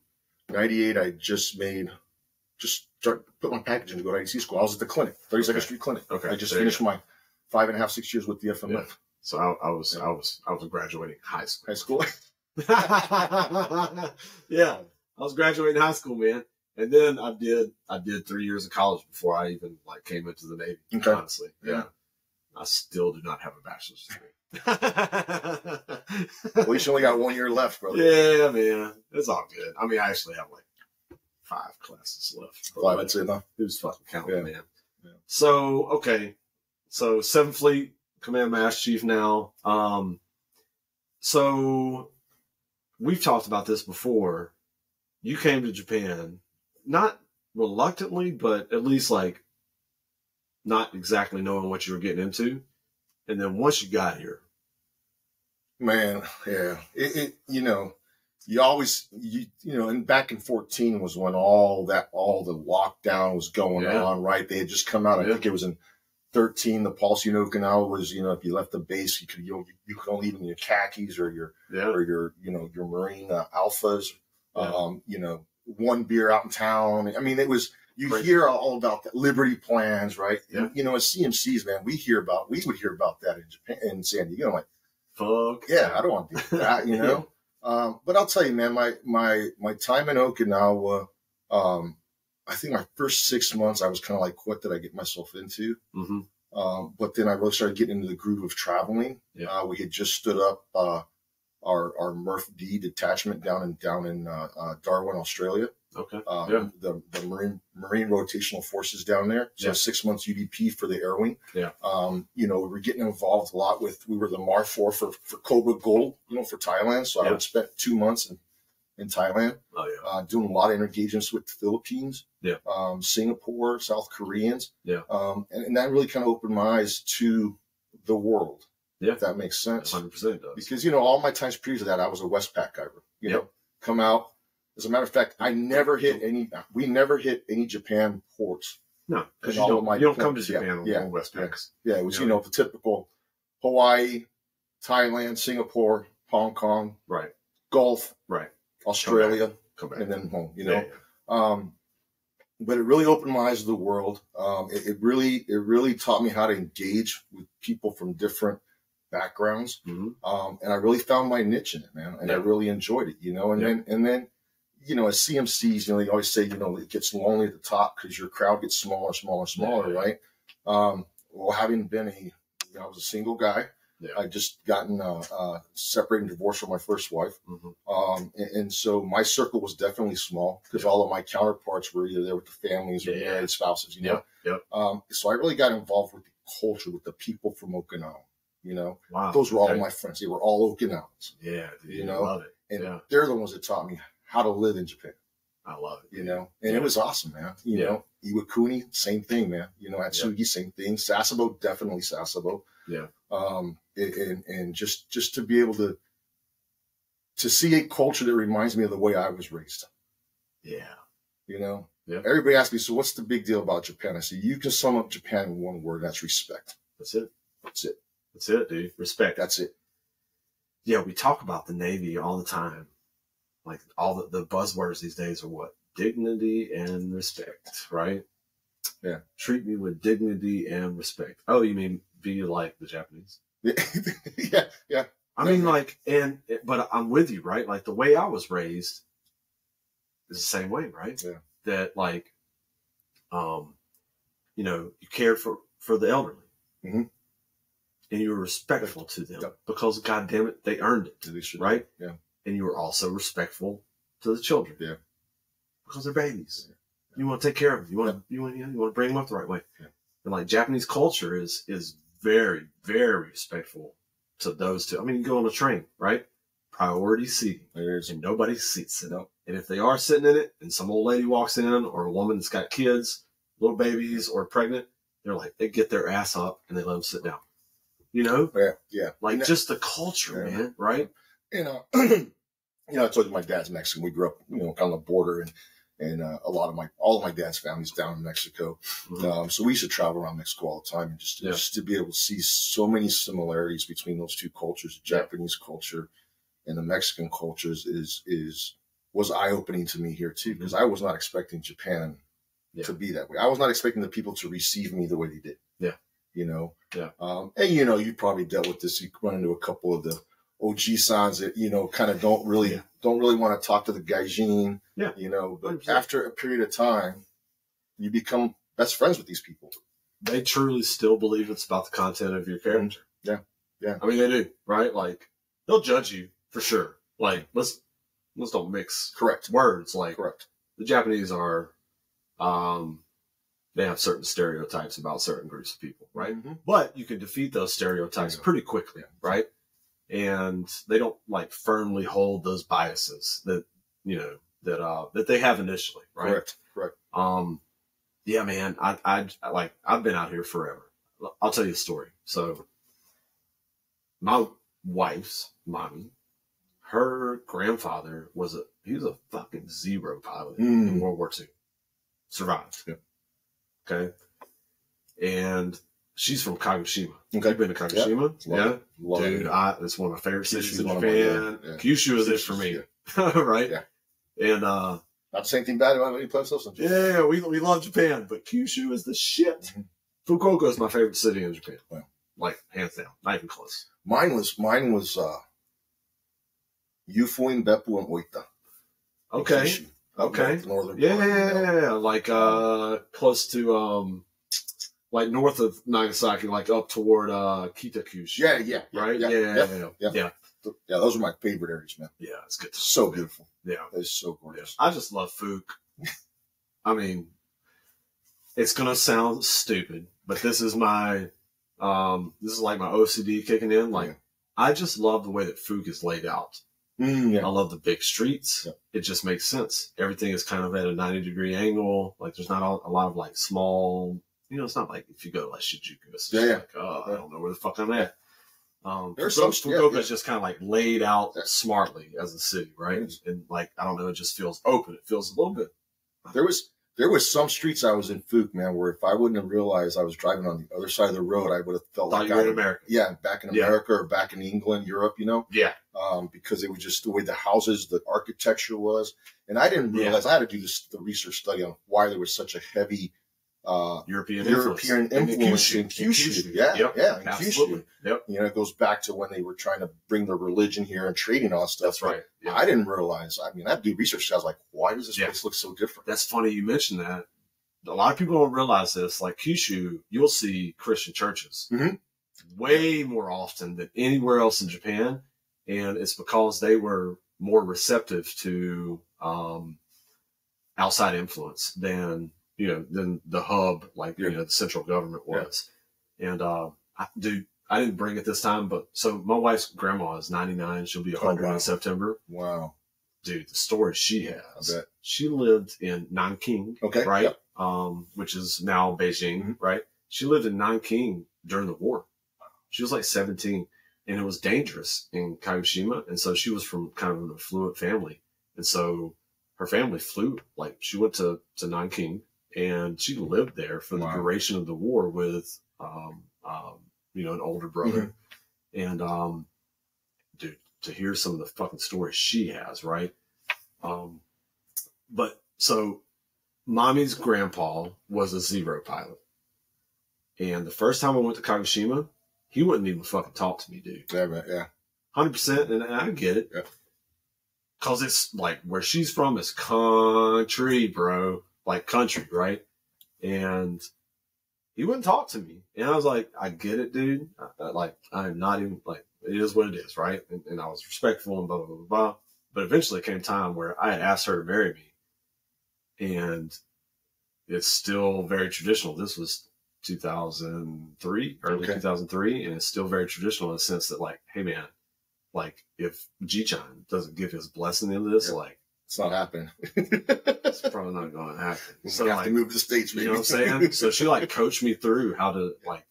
98, I just put my package in to go to IDC school. I was at the clinic, 32nd Street Clinic. Okay. I just finished my 5.5, 6 years with the FMF. Yeah. So I was graduating high school. High school. Yeah, I was graduating high school, man, and then I did 3 years of college before I even like came into the Navy. Okay. Honestly, yeah. I still do not have a bachelor's degree. At least you only got 1 year left, brother. Yeah, man, it's all good. I mean, I actually have like 5 classes left. 5, I'd say, though. Who's fucking counting, man? Yeah. So okay, so 7th Fleet. Command Master Chief now. So we've talked about this before. You came to Japan, not reluctantly, but at least like not exactly knowing what you were getting into. And then once you got here, man, yeah, you know, you always, you know, and back in 14 was when all the lockdown was going on, right? They had just come out. I think it was in 13, the policy in Okinawa was, you know, if you left the base, you could only leave in your khakis or your you know, your Marine alphas, you know, 1 beer out in town. I mean, it was, you hear all about the Liberty plans, right? Yeah. You know, as CMCs, man, we would hear about that in Japan, in San Diego. I'm like, fuck. Yeah, I don't want to do that, you know? But I'll tell you, man, my time in Okinawa, I think my first 6 months, I was kind of like, what did I get myself into? Mm-hmm. But then I really started getting into the groove of traveling. Yeah. We had just stood up our MRF D detachment down in Darwin, Australia. Okay. The Marine Rotational Forces down there. So 6 months UDP for the Air Wing. Yeah. You know, we were getting involved a lot we were the MAR 4 for Cobra Gold, you know, for Thailand. So I would spend 2 months in Thailand. Oh yeah. Doing a lot of engagements with the Philippines. Yeah. Singapore, South Koreans. Yeah. And that really kind of opened my eyes to the world. Yeah. If that makes sense. 100% does. Because, you know, all my times previous to that, I was a Westpac guy. You know, come out. As a matter of fact, we never hit any Japan ports. No, because you don't come to Japan on Westpacks. Yeah, it was, you know, the typical Hawaii, Thailand, Singapore, Hong Kong, right, Gulf, right, Australia, come back. And then home, you know. But it really opened my eyes to the world. It really taught me how to engage with people from different backgrounds. Mm-hmm. And I really found my niche in it, man. And I really enjoyed it, you know. And then, you know, as CMCs, you know, they always say, you know, it gets lonely at the top because your crowd gets smaller, right? Well, having been I was a single guy. Yeah. I just gotten separated and divorced from my first wife. Mm-hmm. And so my circle was definitely small because all of my counterparts were either there with the families or married spouses, you know. Yep. So I really got involved with the culture, with the people from Okinawa, you know. Wow. Those were all my friends. They were all Okinawans. Yeah. Dude, you know. I love it. And they're the ones that taught me how to live in Japan. I love it. You know, and it was awesome, man. You know, Iwakuni, same thing, man. You know, Atsugi, same thing. Sasebo, definitely Sasebo. Yeah. And just to be able to see a culture that reminds me of the way I was raised. Yeah. You know? Yeah. Everybody asks me, so what's the big deal about Japan? I say, you can sum up Japan in one word, that's respect. That's it. That's it. That's it, dude. Respect. That's it. Yeah, we talk about the Navy all the time. Like all the buzzwords these days are what? Dignity and respect, right? Yeah. Treat me with dignity and respect. Oh, you mean be like the Japanese? Yeah. I mean, like, but I'm with you, right? Like the way I was raised is the same way, right? Yeah. That like, you know, you cared for the elderly. Mm-hmm. And you were respectful to them because, God damn it, they earned it, right? Yeah. And you were also respectful to the children, because they're babies. Yeah. You want to take care of them. You want to bring them up the right way. Yeah. And like Japanese culture is very, very respectful to those two. I mean, you go on a train, right? Priority seating, and nobody seats it. No. And if they are sitting in it, and some old lady walks in, or a woman that's got kids, little babies, or pregnant, they get their ass up and they let them sit down. You know? Yeah. Like just the culture, man, right? You know, I told you my dad's Mexican. We grew up, you know, on the border, and all of my dad's family's down in Mexico. Mm-hmm. So we used to travel around Mexico all the time, and just to be able to see so many similarities between those two cultures, the Japanese culture and the Mexican cultures, was eye opening to me here too, because I was not expecting Japan to be that way. I was not expecting the people to receive me the way they did. Yeah, you know. Yeah. And you know, you probably dealt with this. You run into a couple of the Oji-sans that, you know, kind of don't really want to talk to the gaijin, you know, but 100%. After a period of time, you become best friends with these people. They truly still believe it's about the content of your character. Yeah. Yeah. I mean, they do, right? Like, they'll judge you for sure. Like, let's don't mix words. Like, the Japanese are, they have certain stereotypes about certain groups of people, right? Mm-hmm. But you can defeat those stereotypes pretty quickly, right? And they don't like firmly hold those biases that, you know, that they have initially, right? Correct. Yeah, man, I've been out here forever. I'll tell you a story. So my wife's mommy, her grandfather was a fucking Zero pilot in World War II. Survived. Yeah. Okay. And she's from Kagoshima. Okay. You've been to Kagoshima? Yeah. Dude, it's one of my favorite cities in Japan. Kyushu is it for me. Right? Yeah. And, not the same thing bad about any place else in Japan. Yeah, we love Japan, but Kyushu is the shit. Mm-hmm. Fukuoka is my favorite city in Japan. Wow. Like, hands down. Not even close. Mine was Yufuin, Beppu, and Oita. Okay. Kyushu. Okay. Northern yeah. Like, close to, like north of Nagasaki, like up toward Kitakyushu. Yeah. Right? Yeah. Yeah, those are my favorite areas, man. Yeah, it's good. So beautiful. Yeah. It's so gorgeous. I just love Fuku. I mean, it's going to sound stupid, but this is like my OCD kicking in. Like, I just love the way that Fuku is laid out. Yeah. I love the big streets. Yeah. It just makes sense. Everything is kind of at a 90-degree angle. Like there's not a lot of like small, it's not like if you go to like Shinjuku, it's just like, I don't know where the fuck I'm at. Fukuoka is just kind of like laid out smartly as a city, right? And like, I don't know, it just feels open. It feels a little bit. There was some streets I was in Fuke, man, where if I wouldn't have realized I was driving on the other side of the road, I would have felt like you were in America. Yeah, back in America or back in England, Europe, Yeah. Because it was just the way the houses, the architecture was. And I didn't realize I had to do the research study on why there was such a heavy European influence in Kyushu. In Absolutely. Kyushu. Yep. It goes back to when they were trying to bring their religion here and trading all that stuff. That's right. Yeah. I didn't realize. I mean, I do research. I was like, why does this place look so different? That's funny you mentioned that. A lot of people don't realize this. Like Kyushu, you'll see Christian churches way more often than anywhere else in Japan. And it's because they were more receptive to outside influence than the hub, like, the central government was. Yeah. And, I didn't bring it this time, but so my wife's grandma is 99. She'll be 100 in September. Wow. Dude, the story she has. She lived in Nanking, right? Yep. Which is now Beijing, right? She lived in Nanking during the war. She was like 17 and it was dangerous in Kagoshima. And so she was from kind of an affluent family. And so her family flew, like she went to Nanking. And she lived there for the duration of the war with, an older brother. And, dude, to hear some of the fucking stories she has, right? But so mommy's grandpa was a Zero pilot. And the first time I went to Kagoshima, he wouldn't even fucking talk to me, dude. Yeah. 100%. And I get it. Yeah. Cause it's like where she's from is country, bro. Like country, right? And he wouldn't talk to me. And I was like, I get it, dude. I'm not even like, it is what it is, right? And I was respectful and blah, blah, blah, blah. But eventually it came time where I had asked her to marry me. And it's still very traditional. This was 2003, early 2003. And it's still very traditional in the sense that like, hey man, like if Ji-chan doesn't give his blessing into this, like, it's not happening. It's probably not going to happen. So you have to move to the States, maybe. You know what I'm saying? So she like coached me through how to like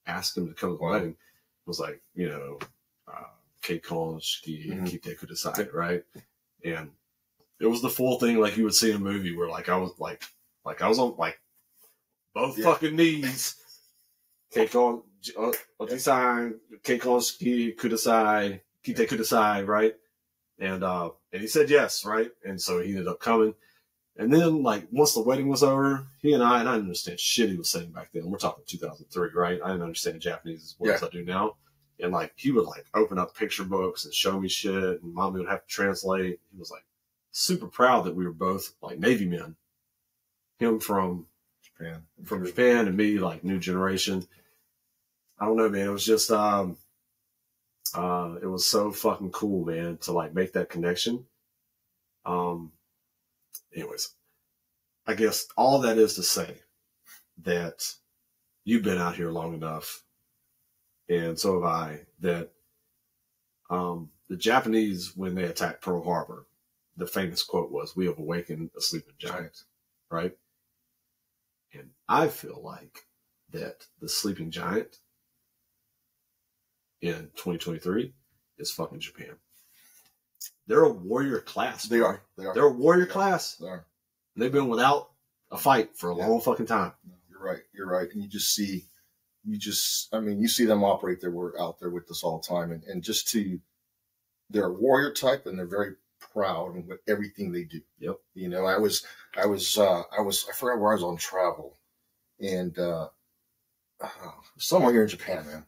ask him to come to the wedding. It was like, Keikon shiki kite kudasai, right? And it was the full thing like you would see in a movie where like I was on like both fucking knees. Keikon otisai, Keikon shiki kudasai, kite kudasai, right? And he said yes, right? And so he ended up coming. And then, like, once the wedding was over, and I didn't understand shit he was saying back then. We're talking 2003, right? I didn't understand Japanese as well as I do now. And, like, he would, like, open up picture books and show me shit, and mommy would have to translate. He was, like, super proud that we were both, like, Navy men. Him from Japan, and me, like, new generation. I don't know, man. It was just, it was so fucking cool, man, to like make that connection. Anyways, I guess all that is to say that you've been out here long enough, and so have I, that the Japanese, when they attacked Pearl Harbor, the famous quote was, "We have awakened a sleeping giant," right? And I feel like that the sleeping giant in 2023 is fucking Japan. They're a warrior class. They are. They're a warrior class. They are. They've been without a fight for a long fucking time. You're right. And you see them operate out there with us all the time. And they're a warrior type and they're very proud with everything they do. Yep. I forgot where I was on travel and, somewhere here in Japan, man.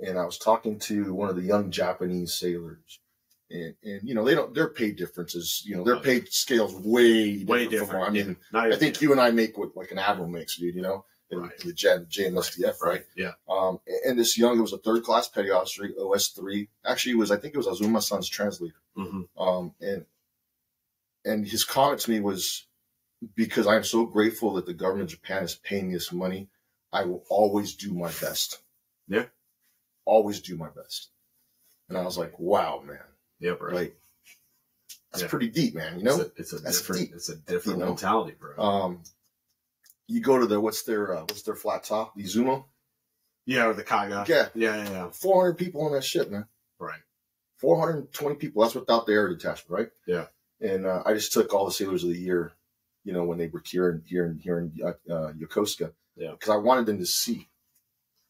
And I was talking to one of the young Japanese sailors, and their pay differences, their pay scales way different. I mean, I think you and I make what like an admiral makes, dude, in the JMSDF, right? Yeah. And this it was a third class petty officer, OS3. Actually, I think it was Azuma-san's translator. Mm-hmm. And his comment to me was, because I am so grateful that the government of Japan is paying me this money, I will always do my best. Yeah. Always do my best. And I was like, wow, man. Yeah, bro. Like, that's pretty deep, man. You know, it's a different mentality, bro. You go to the what's their flat top, the Izumo. Yeah, or the Kaga. Yeah. 400 people on that ship, man. Right. 420 people. That's without the air detachment, right? Yeah. And I just took all the sailors of the year, you know, when they were here in Yokosuka. Yeah. Because I wanted them to see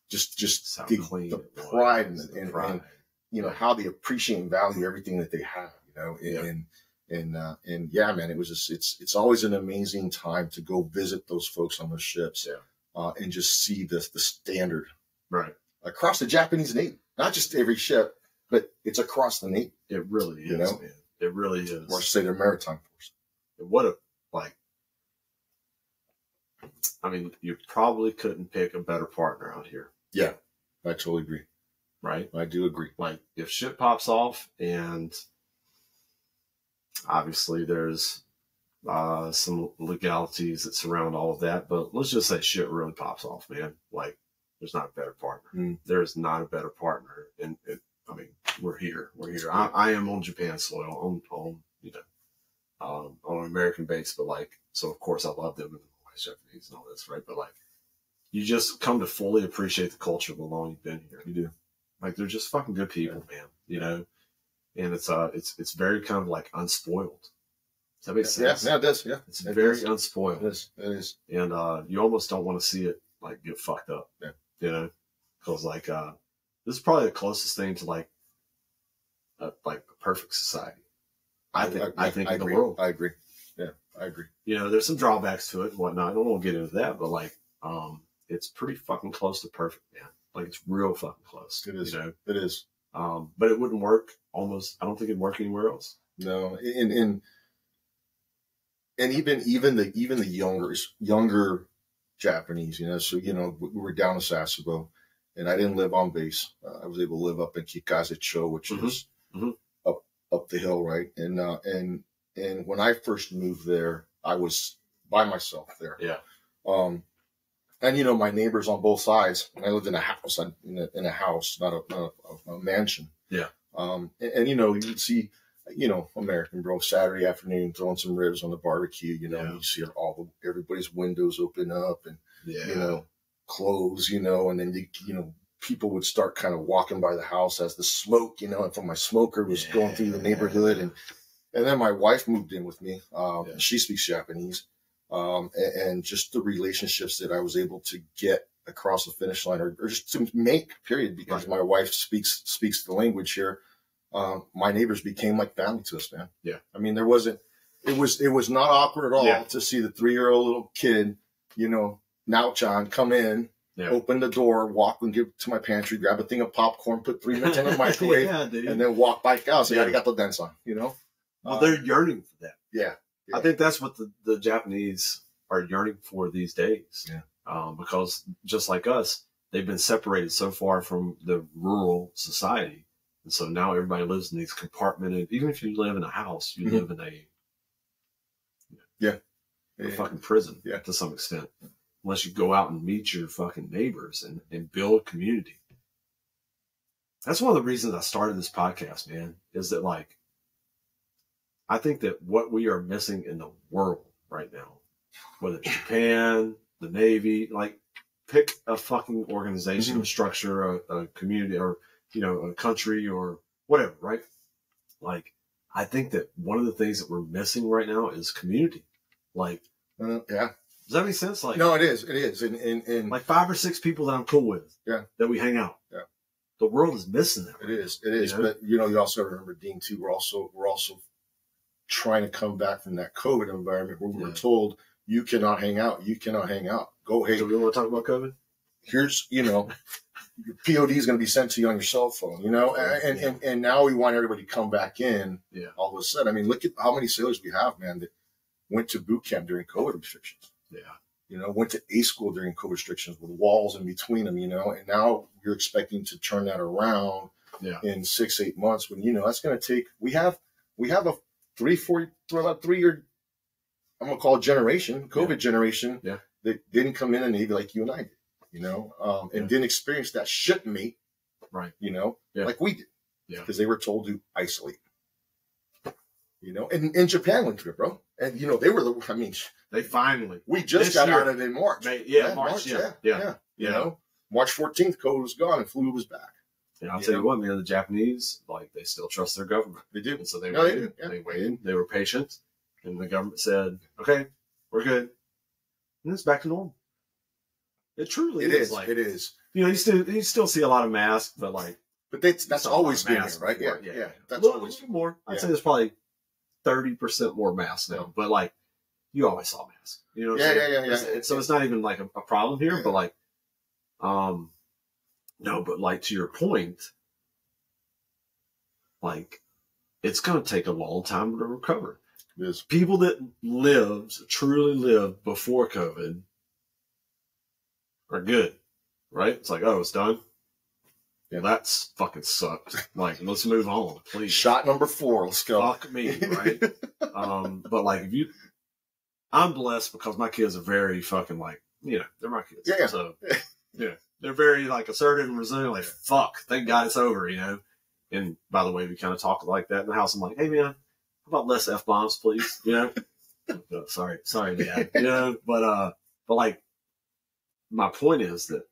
just the pride and you know how they appreciate and value everything that they have, you know. And yeah, man, it was just it's always an amazing time to go visit those folks on those ships, and just see the standard across the Japanese Navy, not just every ship, but it's across the Navy. It really is, man. It really is. Or say their maritime force. What a I mean, you probably couldn't pick a better partner out here. Yeah, I totally agree. Right? I do agree. Like, if shit pops off, and obviously there's some legalities that surround all of that, but let's just say shit really pops off, man. Like, there's not a better partner. There's not a better partner. And I mean, we're here. I am on Japan soil, on you know, on an American base, but like, so of course I love them and Japanese and all this, right? But like, you just come to fully appreciate the culture the longer you've been here. You do. Like, they're just fucking good people, man. You know, and it's very kind of like unspoiled. Does that make sense? Yeah, it does. Yeah, it's very unspoiled. It is. And you almost don't want to see it like get fucked up. Yeah. You know, because like this is probably the closest thing to like a perfect society. I think in the world. I agree. Yeah, I agree. You know, there's some drawbacks to it and whatnot. I don't want to get into that, but like, it's pretty fucking close to perfect, man. Like, it's real fucking close. It is. You know? It is. But it wouldn't work almost. I don't think it'd work anywhere else. No, and even the younger Japanese, you know. So, you know, we were down in Sasebo, and I didn't live on base. I was able to live up in Kikaze-cho, which is up the hill, right? And when I first moved there, I was by myself there. Yeah. And you know, my neighbors on both sides. I lived in a house, in a house, not a mansion. Yeah. And you know, you'd see, you know, American bro Saturday afternoon throwing some ribs on the barbecue. You know, you see everybody's windows open up and you know, close. You know, and then you know, people would start kind of walking by the house as the smoke, you know, and from my smoker was going through the neighborhood. And then my wife moved in with me. She speaks Japanese. And just the relationships that I was able to get across the finish line or just to make, period, because my wife speaks the language here. My neighbors became like family to us, man. Yeah. I mean, it was not awkward at all to see the 3-year-old little kid, you know, Now-chan come in, open the door, walk and give to my pantry, grab a thing of popcorn, put 3 minutes in the microwave, and then walk back out. So I got the dance on, you know? Well, they're yearning for that. Yeah. I think that's what the Japanese are yearning for these days. Yeah. Because just like us, they've been separated so far from the rural society. And so now everybody lives in these compartmented, even if you live in a house, you live in a fucking prison to some extent. Unless you go out and meet your fucking neighbors and build community. That's one of the reasons I started this podcast, man, is that like, I think that what we are missing in the world right now, whether it's Japan, the Navy, like, pick a fucking organization, a structure, a community, or, you know, a country or whatever, right? Like, I think that one of the things that we're missing right now is community. Like, yeah. Does that make sense? Like, no, it is. It is. And like 5 or 6 people that I'm cool with. Yeah. That we hang out. Yeah. The world is missing that. It is. It is. You know? But, you know, you also remember, Dean, too, we're also trying to come back from that COVID environment where we were told, you cannot hang out. You cannot hang out. Go, hey. Do we want to talk about COVID? Here's, you know, your POD is going to be sent to you on your cell phone, you know, and now we want everybody to come back in all of a sudden. I mean, look at how many sailors we have, man, that went to boot camp during COVID restrictions. Yeah. You know, went to A school during COVID restrictions with walls in between them, you know, and now you're expecting to turn that around in 6-8 months when, you know, that's going to take, we have a 3-4-year, I'm going to call it generation, COVID generation that didn't come in the Navy like you and I did, you know, and didn't experience that shipmate, right? You know, like we did, because they were told to isolate. You know, and Japan went through it, bro. And, you know, they were they finally. We just got out of it in March. March. Yeah. You know, March 14th, COVID was gone and flu was back. And I'll tell you what, man, the Japanese, like, they still trust their government. They do. And so they waited. Yeah. They waited. They were patient. And the government said, okay, we're good. And it's back to normal. It truly is. Like, it is. You know, you still see a lot of masks, but like. But that's always been there, right? Yeah. That's always. A little more. I'd say there's probably 30% more masks now. But like, you always saw masks. You know what I'm saying? Yeah. So it's not even like a problem here, but like, no, but like to your point, like it's going to take a long time to recover. Yes. People that truly lived before COVID are good, right? It's like, oh, it's done. Yeah, that's fucking sucks. Like, let's move on, please. Shot number 4. Let's go. Fuck me, right? But like, I'm blessed because my kids are very fucking like, you know, they're my kids. Yeah. So, yeah, they're very like assertive and resilient. Like, fuck, thank God it's over, you know. And by the way, we kind of talk like that in the house. I'm like, hey man, how about less F-bombs, please? You know, no, sorry, Dad. You know, but like, my point is that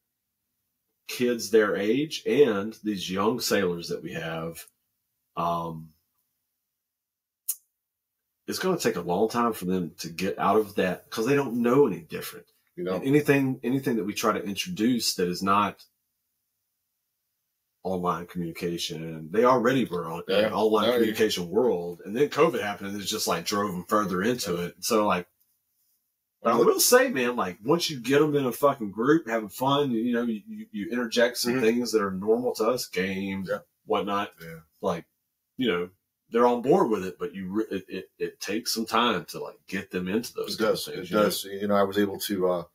kids their age and these young sailors that we have, it's going to take a long time for them to get out of that because they don't know any different. You know, and anything that we try to introduce that is not online communication, they already were on an online communication world, and then COVID happened, and it just like drove them further into it. So like, but I will say, man, like once you get them in a fucking group having fun, you know, you interject some things that are normal to us, games, whatnot. Yeah. Like, you know, they're on board with it, but it takes some time to like get them into those things. It does. You know, I was able to.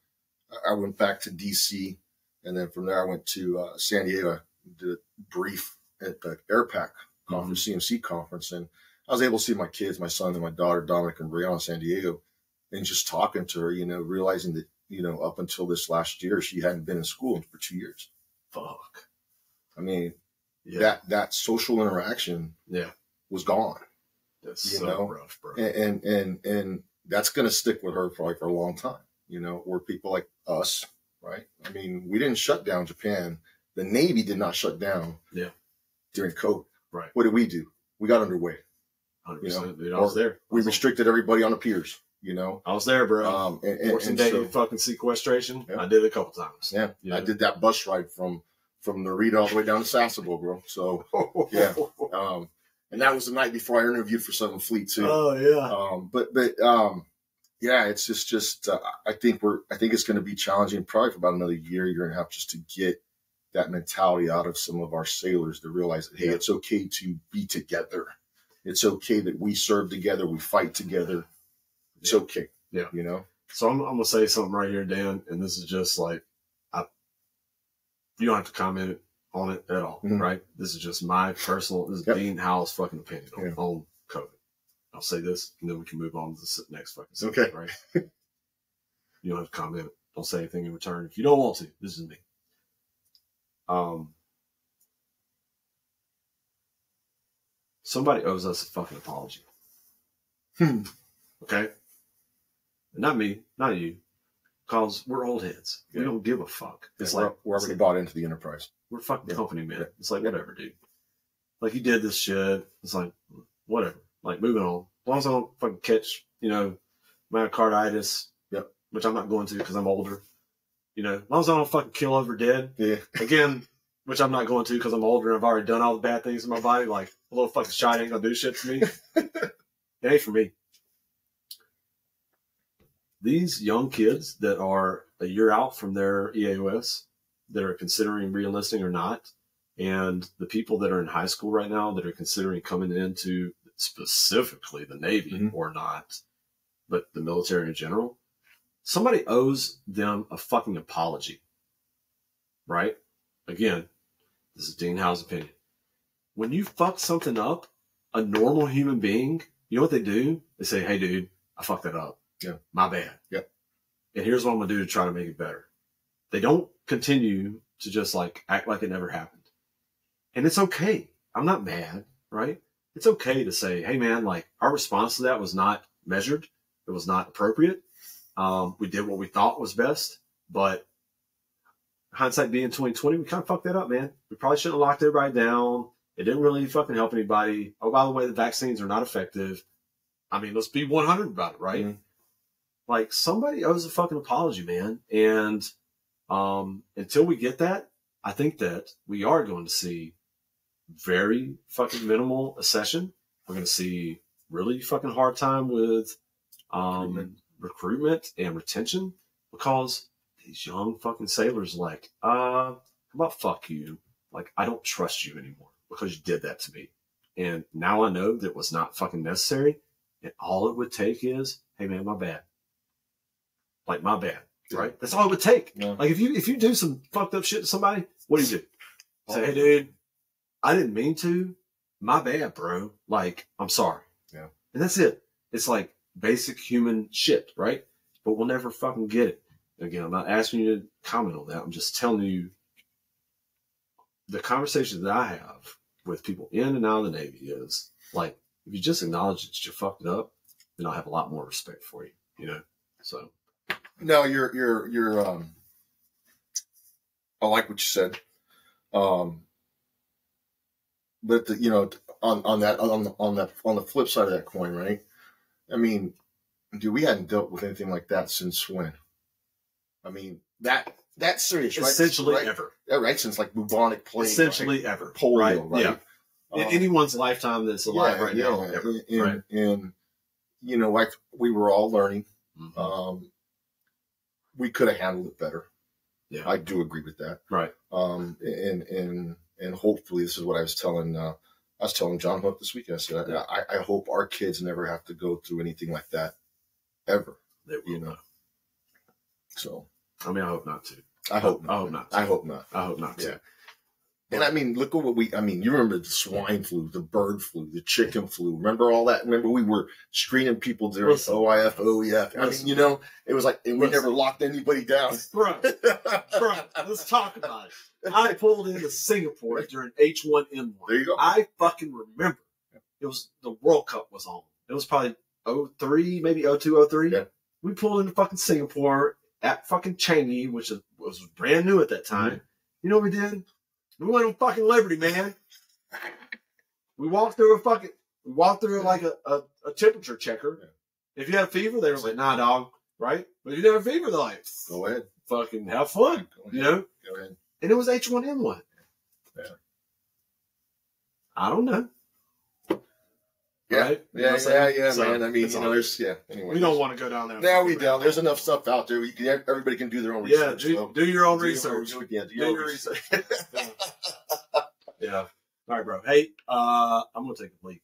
I went back to DC, and then from there I went to San Diego. Did a brief at the AirPac conference, CMC conference, and I was able to see my kids, my son and my daughter, Dominic and Brianna, in San Diego, and just talking to her, you know, realizing that, you know, up until this last year, she hadn't been in school for 2 years. Fuck. I mean, that social interaction was gone. That's so rough, bro. And that's going to stick with her probably for a long time, you know, where people like us, right? I mean, we didn't shut down Japan. The Navy did not shut down during COVID. Right. What did we do? We got underway. 100%. You know? Dude, I was there. We restricted everybody on the piers, you know. I was there, bro. And day fucking sequestration. I did it a couple times. Yeah. You know? I did that bus ride from Narita all the way down to Sasebo, bro. So, yeah. And that was the night before I interviewed for Southern Fleet, too. Oh, yeah. Yeah, it's just I think it's going to be challenging probably for about another year and a half just to get that mentality out of some of our sailors to realize that, hey, it's okay to be together. It's okay that we serve together. We fight together. It's okay. Yeah. You know? So I'm going to say something right here, Dan, and this is just like, you don't have to comment on it at all, right? This is just my personal, this is Dean Howell's fucking opinion on COVID. I'll say this, and then we can move on to the next fucking subject, right? You don't have to comment. Don't say anything in return. If you don't want to, this is me. Somebody owes us a fucking apology. Okay? Not me, not you. Because we're old heads. We don't give a fuck. It's like we're already bought into the enterprise. We're fucking company, man. It's like, whatever, dude. Like, you did this shit. It's like, whatever. Like, moving on. As long as I don't fucking catch, you know, myocarditis, which I'm not going to because I'm older. You know, as long as I don't fucking kill over dead. Yeah. Again, which I'm not going to because I'm older and I've already done all the bad things in my body. Like, a little fucking shot ain't gonna do shit for me. It ain't for me. These young kids that are a year out from their EAOS, that are considering re-enlisting or not, and the people that are in high school right now that are considering coming into specifically the Navy or not, but the military in general, somebody owes them a fucking apology, right? Again, this is Dean Howe's opinion. When you fuck something up, a normal human being, you know what they do? They say, hey, dude, I fucked that up. Yeah. My bad. Yep. And here's what I'm going to do to try to make it better. They don't continue to just like act like it never happened. And it's okay. I'm not mad, right? it's okay to say, hey man, like our response to that was not measured. It was not appropriate. We did what we thought was best, but hindsight being 2020, we kind of fucked that up, man. We probably shouldn't have locked everybody down. It didn't really fucking help anybody. Oh, by the way, the vaccines are not effective. I mean, let's be 100 about it, right? Mm-hmm. Like, somebody owes a fucking apology, man. And until we get that, I think that we are going to see very fucking minimal accession. We're going to see really fucking hard time with recruitment and retention, because these young fucking sailors are like, how about fuck you? Like, I don't trust you anymore because you did that to me. And now I know that it was not fucking necessary. And all it would take is, hey man, my bad. Like, my bad, right? That's all it would take. Yeah. Like, if you do some fucked up shit to somebody, what do you do? Say, hey dude, I didn't mean to. My bad, bro. Like, I'm sorry. Yeah. And that's it. It's like basic human shit, right? But we'll never fucking get it. Again, I'm not asking you to comment on that. I'm just telling you the conversations that I have with people in and out of the Navy is like, if you just acknowledge that you fucked it up, then I'll have a lot more respect for you, you know? So. No, you're I like what you said. But you know, on the flip side of that coin, right? I mean, dude, we hadn't dealt with anything like that since when? I mean, that's serious, right? Essentially right? Ever. Yeah, right. Since like bubonic plague. Essentially ever. Polio, right? Yeah. In anyone's lifetime that's alive right now. Ever. And, you know, like we were all learning. Mm-hmm. We could have handled it better. Yeah. I do agree with that. Right. And hopefully this is what I was telling John Hook this weekend. I said, I hope our kids never have to go through anything like that ever. They will, you know. So, I mean, I hope not to. I hope not. I hope not to. Yeah. And I mean, look at what you remember the swine flu, the bird flu, the chicken flu. Remember all that? Remember we were screening people during OIF, OEF. I mean, you know, it was like, and we never locked anybody down. Bro, let's talk about it. I pulled into Singapore during H1N1. There you go. I fucking remember. It was, the World Cup was on. It was probably 03, maybe 02, 03. Yeah. We pulled into fucking Singapore at fucking Changi, which was brand new at that time. Mm-hmm. You know what we did? We went on fucking Liberty, man. We walked through like a temperature checker. Yeah. If you had a fever, they were like, nah, dog, right? But if you didn't have a fever, they're like, go ahead. Fucking have fun, you know? Go ahead. And it was H1N1. Yeah. I don't know. Yeah, right? Yeah, so, man. I mean, you know, there's, anyway. We don't want to go down there. Now we don't. There's enough stuff out there. Everybody can do their own research. Yeah, do your own research. Do your research. Yeah. All right, bro. Hey, I'm going to take a leak.